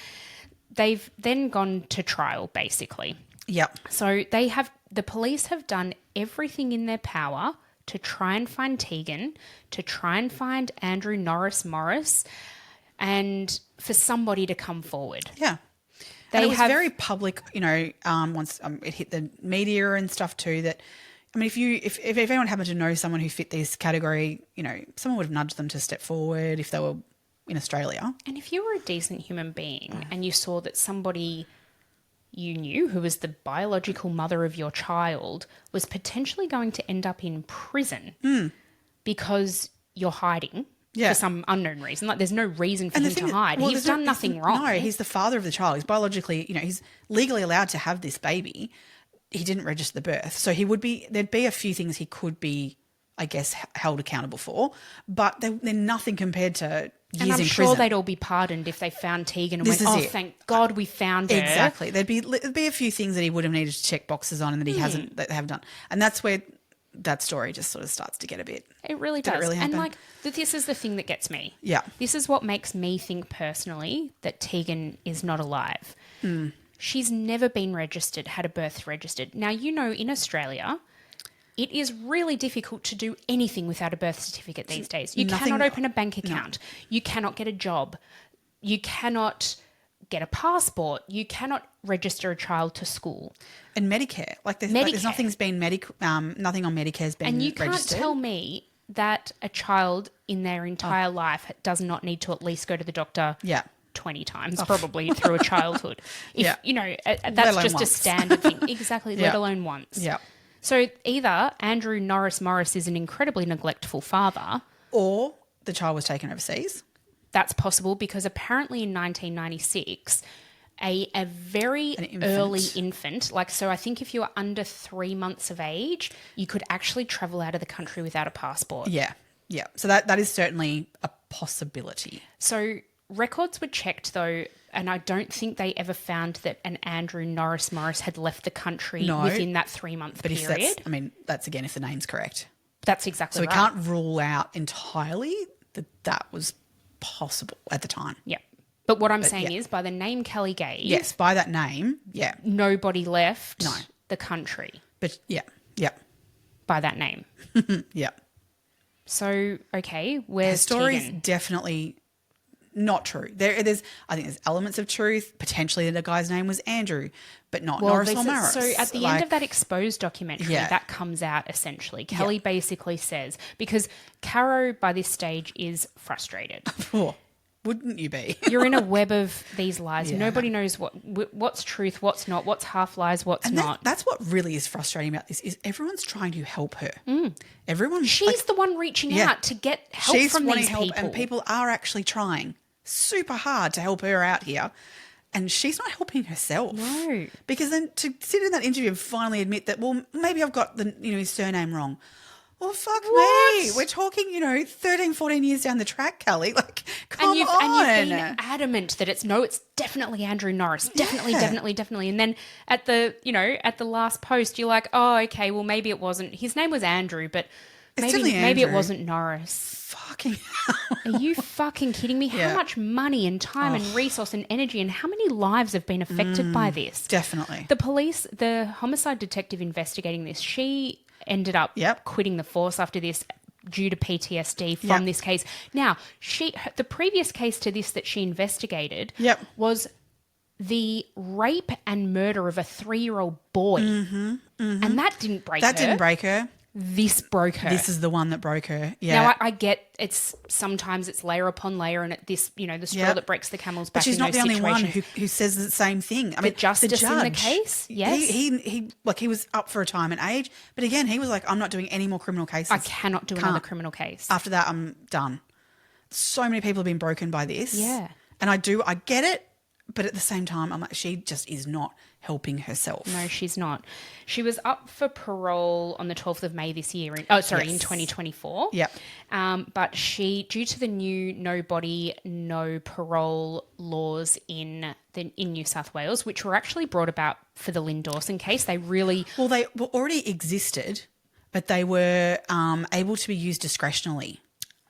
They've then gone to trial, basically. Yep. So the police have done everything in their power to try and find Tegan, to try and find Andrew Norris Morris, and for somebody to come forward. Yeah. And it was very public, once it hit the media and stuff too, that, I mean, if anyone happened to know someone who fit this category, someone would have nudged them to step forward if they were in Australia. And if you were a decent human being and you saw that somebody you knew who was the biological mother of your child was potentially going to end up in prison because you're hiding for some unknown reason. Like, there's no reson for him to hide. He's done nothing wrong. No, he's the father of the child. He's biologically, he's legally allowed to have this baby. He didn't register the birth. So there'd be a few things he could be, I guess, held accountable for, but they're nothing compared to years in prison. And I'm sure they'd all be pardoned if they found Tegan and went, thank God we found her. Exactly. There'd be a few things that he would have needed to check boxes on and that he hasn't, that they haven't done. And that's where that story just sort of starts to get a bit. It really does. Did it really happen? And this is the thing that gets me. Yeah. This is what makes me think personally that Tegan is not alive. She's never been registered, had a birth registered. Now, in Australia, it is really difficult to do anything without a birth certificate these days. You cannot open a bank account. No. You cannot get a job. You cannot get a passport. You cannot register a child to school. And Medicare. There's nothing's been nothing on Medicare's been registered. And you can't tell me that a child in their entire life does not need to at least go to the doctor 20 times probably through a childhood. If, you know, that's just once. a standard thing. Exactly, let alone once. Yeah. So either Andrew Norris Morris is an incredibly neglectful father, or the child was taken overseas. That's possible because apparently in 1996, a very early infant, like, so I think if you were under 3 months of age, you could actually travel out of the country without a passport. Yeah. Yeah. So that is certainly a possibility. So records were checked though, and I don't think they ever found that an Andrew Norris Morris had left the country within that 3 month period. That's again, if the name's correct. That's exactly right. So we can't rule out entirely that was possible at the time. Yeah. But what I'm saying is, by the name Keli gave... Yes, by that name, yeah. Nobody left the country. But, yeah. By that name. Yeah. So, okay, where's the story's Tegan? Definitely not true. I think there's elements of truth. Potentially the guy's name was Andrew, but not Norris or Morris. So at the end of that exposed documentary, that comes out essentially. Keli basically says, because Caro by this stage is frustrated. Wouldn't you be? You're in a web of these lies. Nobody knows what's truth, what's not, what's half lies, what's not. That's what really is frustrating about this is everyone's trying to help her. She's the one reaching out to get help from these people. And people are actually trying super hard to help her out here. And she's not helping herself. No. Because then to sit in that interview and finally admit that, well, maybe I've got his surname wrong. Well, fuck me. We're talking, 13, 14 years down the track, Keli. Like, come on. And you've been adamant that it's definitely Andrew Norris. Definitely. And then at the last post, you're like, oh, okay, well, maybe it wasn't. His name was Andrew, but maybe it wasn't Norris. Fucking hell. Are you fucking kidding me? How much money and time and resource and energy and how many lives have been affected by this? Definitely. The homicide detective investigating this, she ended up quitting the force after this due to PTSD from this case. Now, the previous case to this that she investigated was the rape and murder of a 3-year-old boy. And that didn't break her. That didn't break her. This broke her. This is the one that broke her. Yeah. Now, I get sometimes it's layer upon layer and the straw that breaks the camel's back. But she's in not those the only one situations. who says the same thing. I mean, justice the judge, in the case, yes. He was up for a time and age, but again, he was like, I'm not doing any more criminal cases. I cannot do another criminal case. After that, I'm done. So many people have been broken by this. Yeah. And I get it, but at the same time, I'm like, she just is not helping herself. No, she's not. She was up for parole on the 12th of May this year. In 2024. Yeah. But due to the new no body, no parole laws in New South Wales, which were actually brought about for the Lynn Dawson case, they already existed, but they were able to be used discretionally.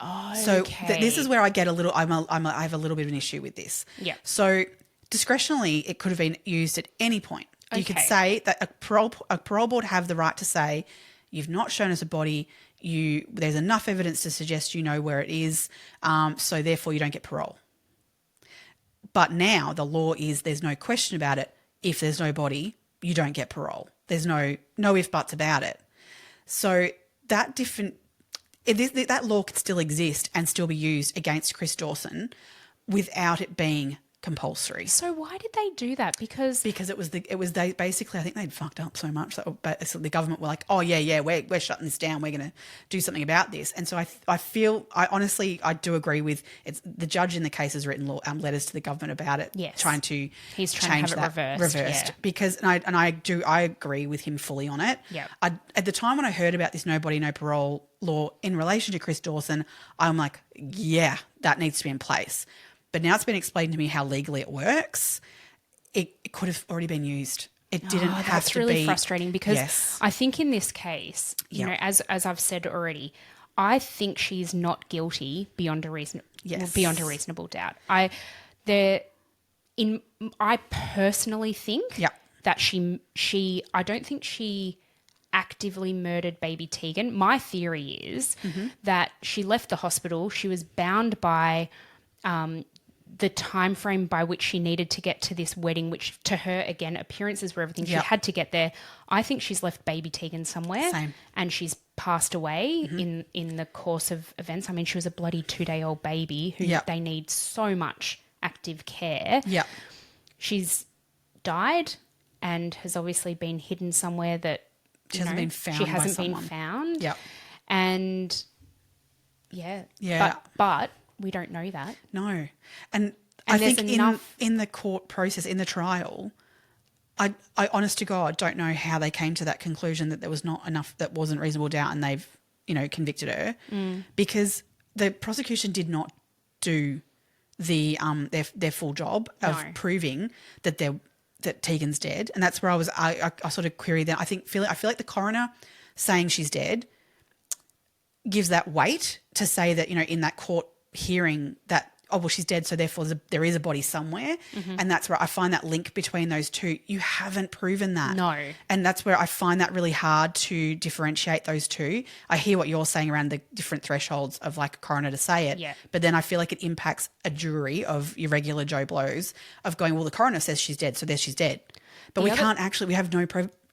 Oh, so okay. This is where I get I have a little bit of an issue with this. Yeah. So discretionally, it could have been used at any point. Okay. You could say that a parole board have the right to say, you've not shown us a body, there's enough evidence to suggest you know where it is, so therefore you don't get parole. But now the law is there's no question about it. If there's no body, you don't get parole. There's no if buts about it. So that law could still exist and still be used against Chris Dawson without it being compulsory. So why did they do that? Because they basically, I think they'd fucked up so much that the government were like, oh yeah, we're shutting this down. We're going to do something about this. And so I honestly do agree with the judge in the case has written letters to the government about it. Yes. Trying to have change it reversed. Yeah. Because I agree with him fully on it. Yeah. At the time when I heard about this no body, no parole law in relation to Chris Dawson, I'm like, yeah, that needs to be in place. But now it's been explained to me how legally it works. It could have already been used. It didn't have to be. That's really frustrating because I think in this case, as I've said already, I think she's not guilty beyond a reasonable doubt. I personally think that she I don't think she actively murdered baby Tegan. My theory is that she left the hospital. She was bound by the time frame by which she needed to get to this wedding, which to her, again, appearances were everything. She had to get there. I think she's left baby Tegan somewhere. Same. And she's passed away in the course of events. I mean, she was a bloody 2-day-old baby who they need so much active care. Yeah. She's died and has obviously been hidden somewhere that She hasn't been found She by hasn't been someone. found. Yeah. And yeah. Yeah. But we don't know that. No. And I there's think enough... in the court process, in the trial, I honest to God don't know how they came to that conclusion that there was not enough, that wasn't reasonable doubt, and they've, convicted her, because the prosecution did not do the their full job of proving that Tegan's dead, and that's where I sort of query that. I feel like the coroner saying she's dead gives that weight to say that, in that court hearing that, oh, well, she's dead, so therefore there is a body somewhere. And that's where I find that link between those two. You haven't proven that. No. And that's where I find that really hard to differentiate those two. I hear what you're saying around the different thresholds of like a coroner to say it. Yeah. But then I feel like it impacts a jury of your regular Joe Blows of going, well, the coroner says she's dead, so there she's dead. But we have no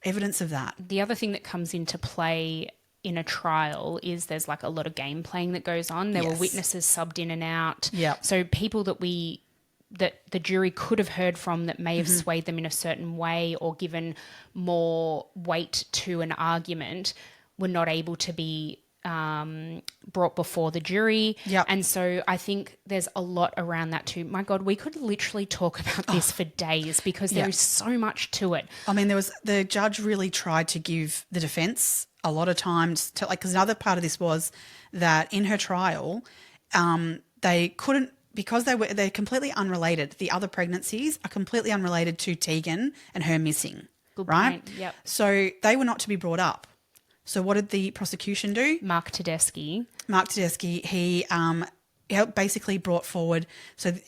evidence of that. The other thing that comes into play in a trial is there's like a lot of game playing that goes on. There were witnesses subbed in and out. Yeah. So people that the jury could have heard from that may have swayed them in a certain way or given more weight to an argument were not able to be brought before the jury. Yep. And so I think there's a lot around that too. My God, we could literally talk about this for days because there is so much to it. I mean, the judge really tried to give the defence a lot of times to, like, because another part of this was that in her trial, they couldn't, because they're completely unrelated. The other pregnancies are completely unrelated to Tegan and her missing. Good right? point. Yep. So they were not to be brought up. So what did the prosecution do? Mark Tedeschi, he basically brought forward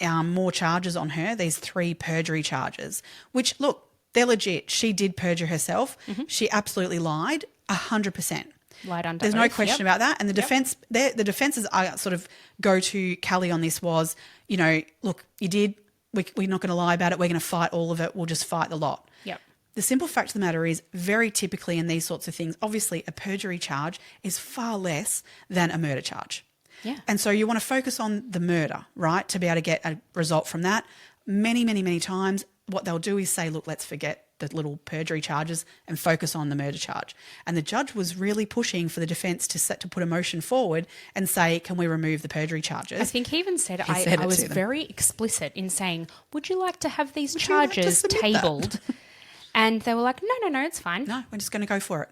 more charges on her, these 3 perjury charges, which, look, they're legit. She did perjure herself. She absolutely lied 100%. Lied under There's oath. no question about that. And the defence, the defences I sort of go to Keli on this was, look, you did. We're not going to lie about it. We're going to fight all of it. We'll just fight the lot. Yep. The simple fact of the matter is, very typically in these sorts of things, obviously a perjury charge is far less than a murder charge. Yeah. And so you want to focus on the murder, right, to be able to get a result from that. Many, many, many times what they'll do is say, look, let's forget the little perjury charges and focus on the murder charge. And the judge was really pushing for the defence to put a motion forward and say, can we remove the perjury charges? I think he even said, I was very explicit in saying, would you like to have these charges tabled? And they were like, no, it's fine. No, we're just going to go for it.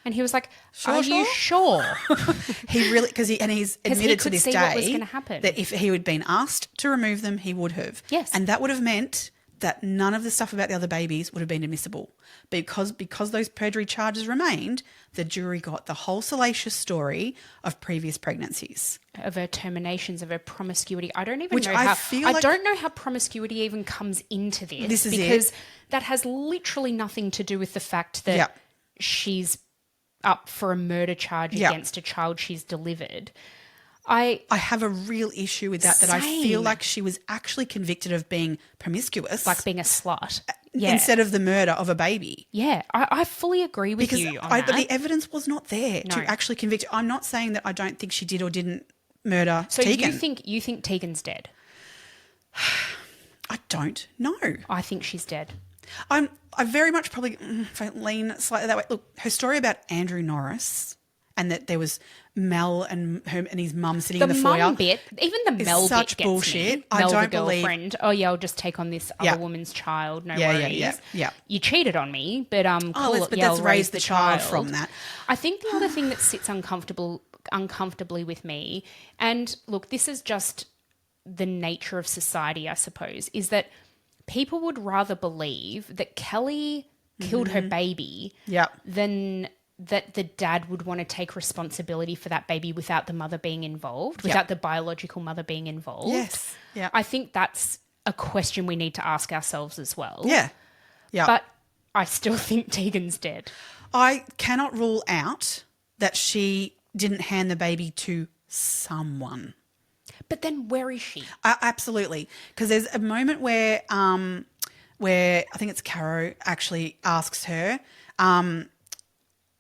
And he was like, are you sure? He really, he's admitted to this day what was going to happen. that if he had been asked to remove them, he would have. Yes. And that would have meant that none of the stuff about the other babies would have been admissible. Because those perjury charges remained, the jury got the whole salacious story of previous pregnancies. Of her terminations, of her promiscuity. I don't even Which know I don't know how promiscuity even comes into this. This is because that has literally nothing to do with the fact that she's up for a murder charge against a child she's delivered. I have a real issue with that I feel like she was actually convicted of being promiscuous. Like being a slut. Instead of the murder of a baby. Yeah, I fully agree with you on that. But the evidence was not there to actually convict. I'm not saying that I don't think she did or didn't murder Tegan. So you think Tegan's dead? I don't know. I think she's dead. I very much probably lean slightly that way. Look, her story about Andrew Norris and that there was Mel and his mum sitting in the foyer. The mum bit, even the Mel bit gets bullshit. Me. I Mel, don't the girlfriend. believe. Oh yeah, I'll just take on this other woman's child. No worries. Yeah. You cheated on me, but let's raise the child from that. I think the other thing that sits uncomfortably with me, and look, this is just the nature of society, I suppose, is that people would rather believe that Keli killed her baby than that the dad would want to take responsibility for that baby without the mother being involved, without the biological mother being involved. Yes. Yeah. I think that's a question we need to ask ourselves as well. Yeah. Yeah. But I still think Tegan's dead. I cannot rule out that she didn't hand the baby to someone. But then where is she? Absolutely. Because there's a moment where I think it's Caro actually asks her,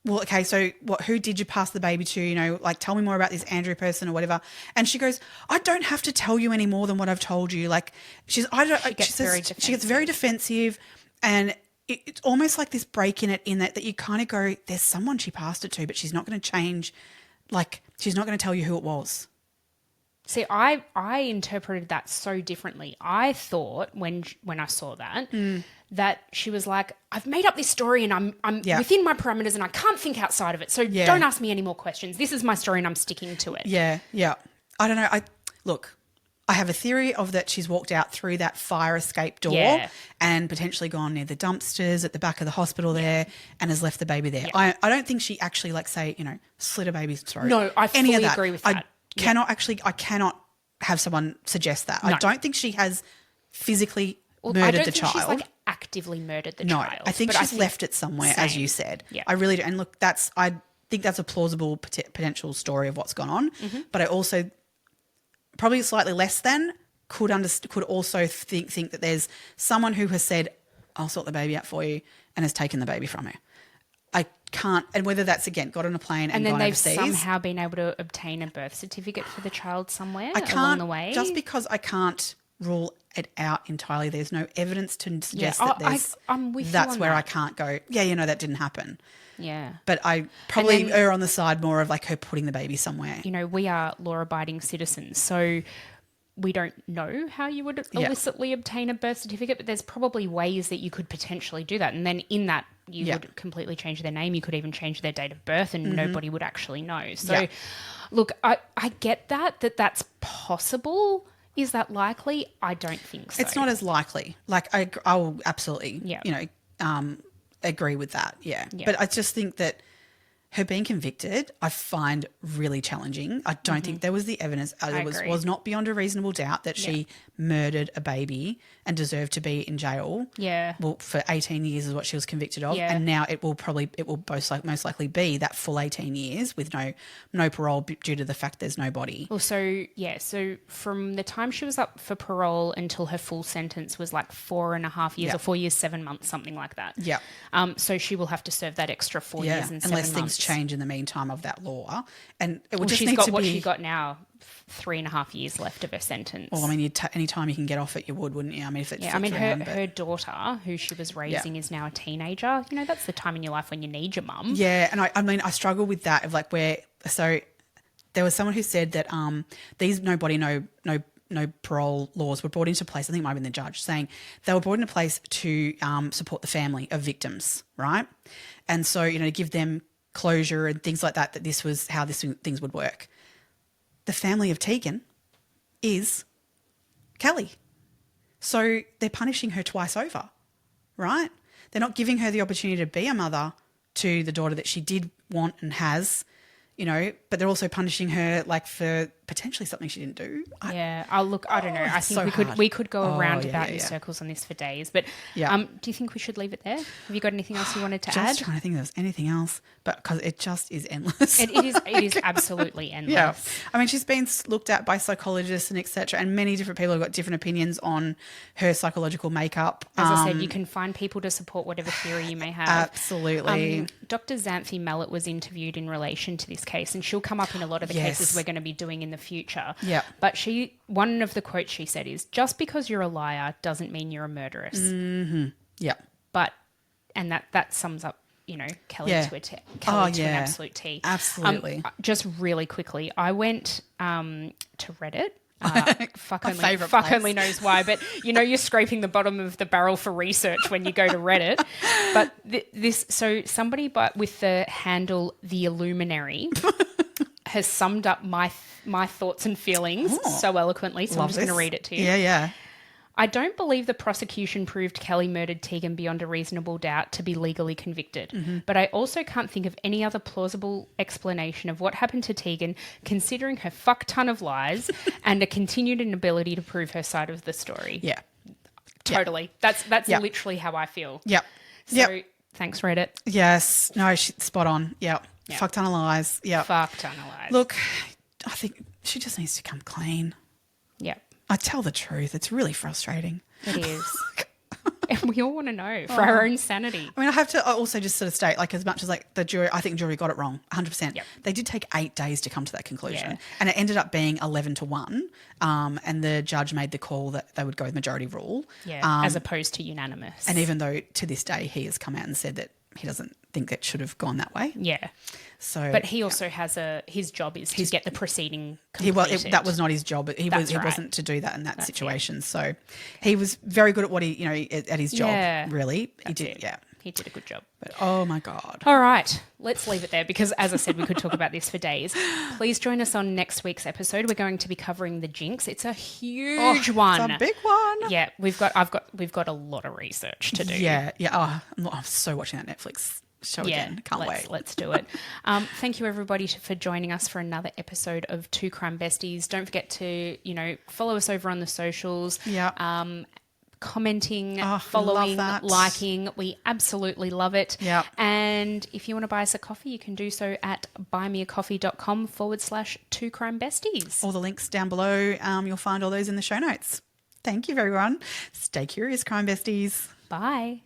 well, okay, so who did you pass the baby to? You know, like, tell me more about this Andrew person or whatever. And she goes, I don't have to tell you any more than what I've told you. Like, she gets very defensive, and it's almost like this break in it, in that you kind of go, there's someone she passed it to, but she's not going to change. Like, she's not going to tell you who it was. See, I interpreted that so differently. I thought when I saw that, that she was like, I've made up this story and I'm within my parameters and I can't think outside of it. So don't ask me any more questions. This is my story and I'm sticking to it. Yeah, yeah. I don't know. I have a theory of that she's walked out through that fire escape door and potentially gone near the dumpsters at the back of the hospital there and has left the baby there. Yeah. I don't think she actually, like, say, you know, slit a baby's throat. No, I fully agree with that. I cannot have someone suggest that. No. I don't think she has physically murdered the child. She's like actively murdered the child. I think she's left it somewhere, as you said. Yeah. I really do. And look, I think that's a plausible potential story of what's gone on. Mm-hmm. But I also, probably slightly less than, could also think that there's someone who has said, I'll sort the baby out for you, and has taken the baby from her. I can't, and whether that's, again, got on a plane and gone overseas. And then they've somehow been able to obtain a birth certificate for the child somewhere along the way. Just because I can't rule it out entirely, there's no evidence to suggest that I'm with that's you on where that. I can't go, that didn't happen. Yeah. But I probably err on the side more of, like, her putting the baby somewhere. You know, we are law-abiding citizens, so we don't know how you would illicitly obtain a birth certificate, but there's probably ways that you could potentially do that. And then in that, you would completely change their name. You could even change their date of birth and nobody would actually know. So, look, I get that's possible. Is that likely? I don't think so. It's not as likely. Like, I will absolutely, agree with that. Yeah. But I just think that her being convicted, I find really challenging. I don't think there was the evidence. It was not beyond a reasonable doubt that she murdered a baby and deserved to be in jail. Yeah. Well, for 18 years is what she was convicted of. Yeah. And now it will most likely be that full 18 years with no parole due to the fact there's no body. Well, so from the time she was up for parole until her full sentence was like 4.5 years or 4 years, 7 months, something like that. Yeah. So she will have to serve that extra 4 years and 7 months. Unless things change in the meantime of that law. And it would what she got now, 3.5 years left of her sentence. Well, I mean, any time you can get off it, you wouldn't you? I mean, if it's her daughter, who she was raising, is now a teenager. You know, that's the time in your life when you need your mum. Yeah, and I struggle with that of, like, so there was someone who said that these no parole laws were brought into place. I think it might have been the judge saying they were brought into place to support the family of victims, right? And so, to give them closure and things like that this was how things would work. The family of Tegan is Keli. So they're punishing her twice over, right? They're not giving her the opportunity to be a mother to the daughter that she did want and has, but they're also punishing her, like, for potentially something she didn't do. I don't know. I think we could go around in circles on this for days. But do you think we should leave it there? Have you got anything else you wanted to add? Just trying to think if there's anything else, but because it just is endless. It is absolutely endless. Yeah. I mean, she's been looked at by psychologists and etc. and many different people have got different opinions on her psychological makeup. As I said, you can find people to support whatever theory you may have. Absolutely. Dr. Xanthi Mallet was interviewed in relation to this case, and she'll come up in a lot of the cases we're going to be doing in the future. Yeah. But one of the quotes she said is, just because you're a liar doesn't mean you're a murderess. Mm-hmm. Yeah. And that sums up, Keli to an absolute T. Absolutely. Just really quickly, I went to Reddit. Fuck only knows why, but you're scraping the bottom of the barrel for research when you go to Reddit. But somebody with the handle The Illuminary has summed up my thoughts and feelings so eloquently, so I'm just going to read it to you. Yeah. I don't believe the prosecution proved Keli murdered Tegan beyond a reasonable doubt to be legally convicted, but I also can't think of any other plausible explanation of what happened to Tegan, considering her fuck ton of lies and a continued inability to prove her side of the story. Yeah. Totally. Yep. That's literally how I feel. Yep. So thanks, Reddit. Yes. No, spot on. Yep. Fuck ton of lies. Yep. Fuck ton of lies. Look, I think she just needs to come clean. Yep. I tell the truth. It's really frustrating. It is. And we all want to know for our own sanity. I mean, I have to also just sort of state, like, as much as like the jury, I think the jury got it wrong, 100%. Yep. They did take 8 days to come to that conclusion, Yeah. and it ended up being 11-1. And the judge made the call that they would go with majority rule. Yeah, as opposed to unanimous. And even though to this day he has come out and said that he doesn't think it should have gone that way. Yeah. So, but he also has his job is to get the proceeding completed. That was not his job. He wasn't to do that in that situation. So he was very good at what at his job. Really, he did. Yeah, he did a good job. But oh my God! All right, let's leave it there because, as I said, we could talk about this for days. Please join us on next week's episode. We're going to be covering the Jinx. It's a huge one. It's a big one. Yeah, we've got a lot of research to do. Yeah. Oh, I'm so watching that Netflix show again. Can't wait. Let's do it. Thank you everybody for joining us for another episode of Two Crime Besties. Don't forget to, follow us over on the socials. Yeah. Commenting, following, liking. We absolutely love it. Yeah. And if you want to buy us a coffee, you can do so at buymeacoffee.com/Two Crime Besties. All the links down below. You'll find all those in the show notes. Thank you, everyone. Stay curious, Crime Besties. Bye.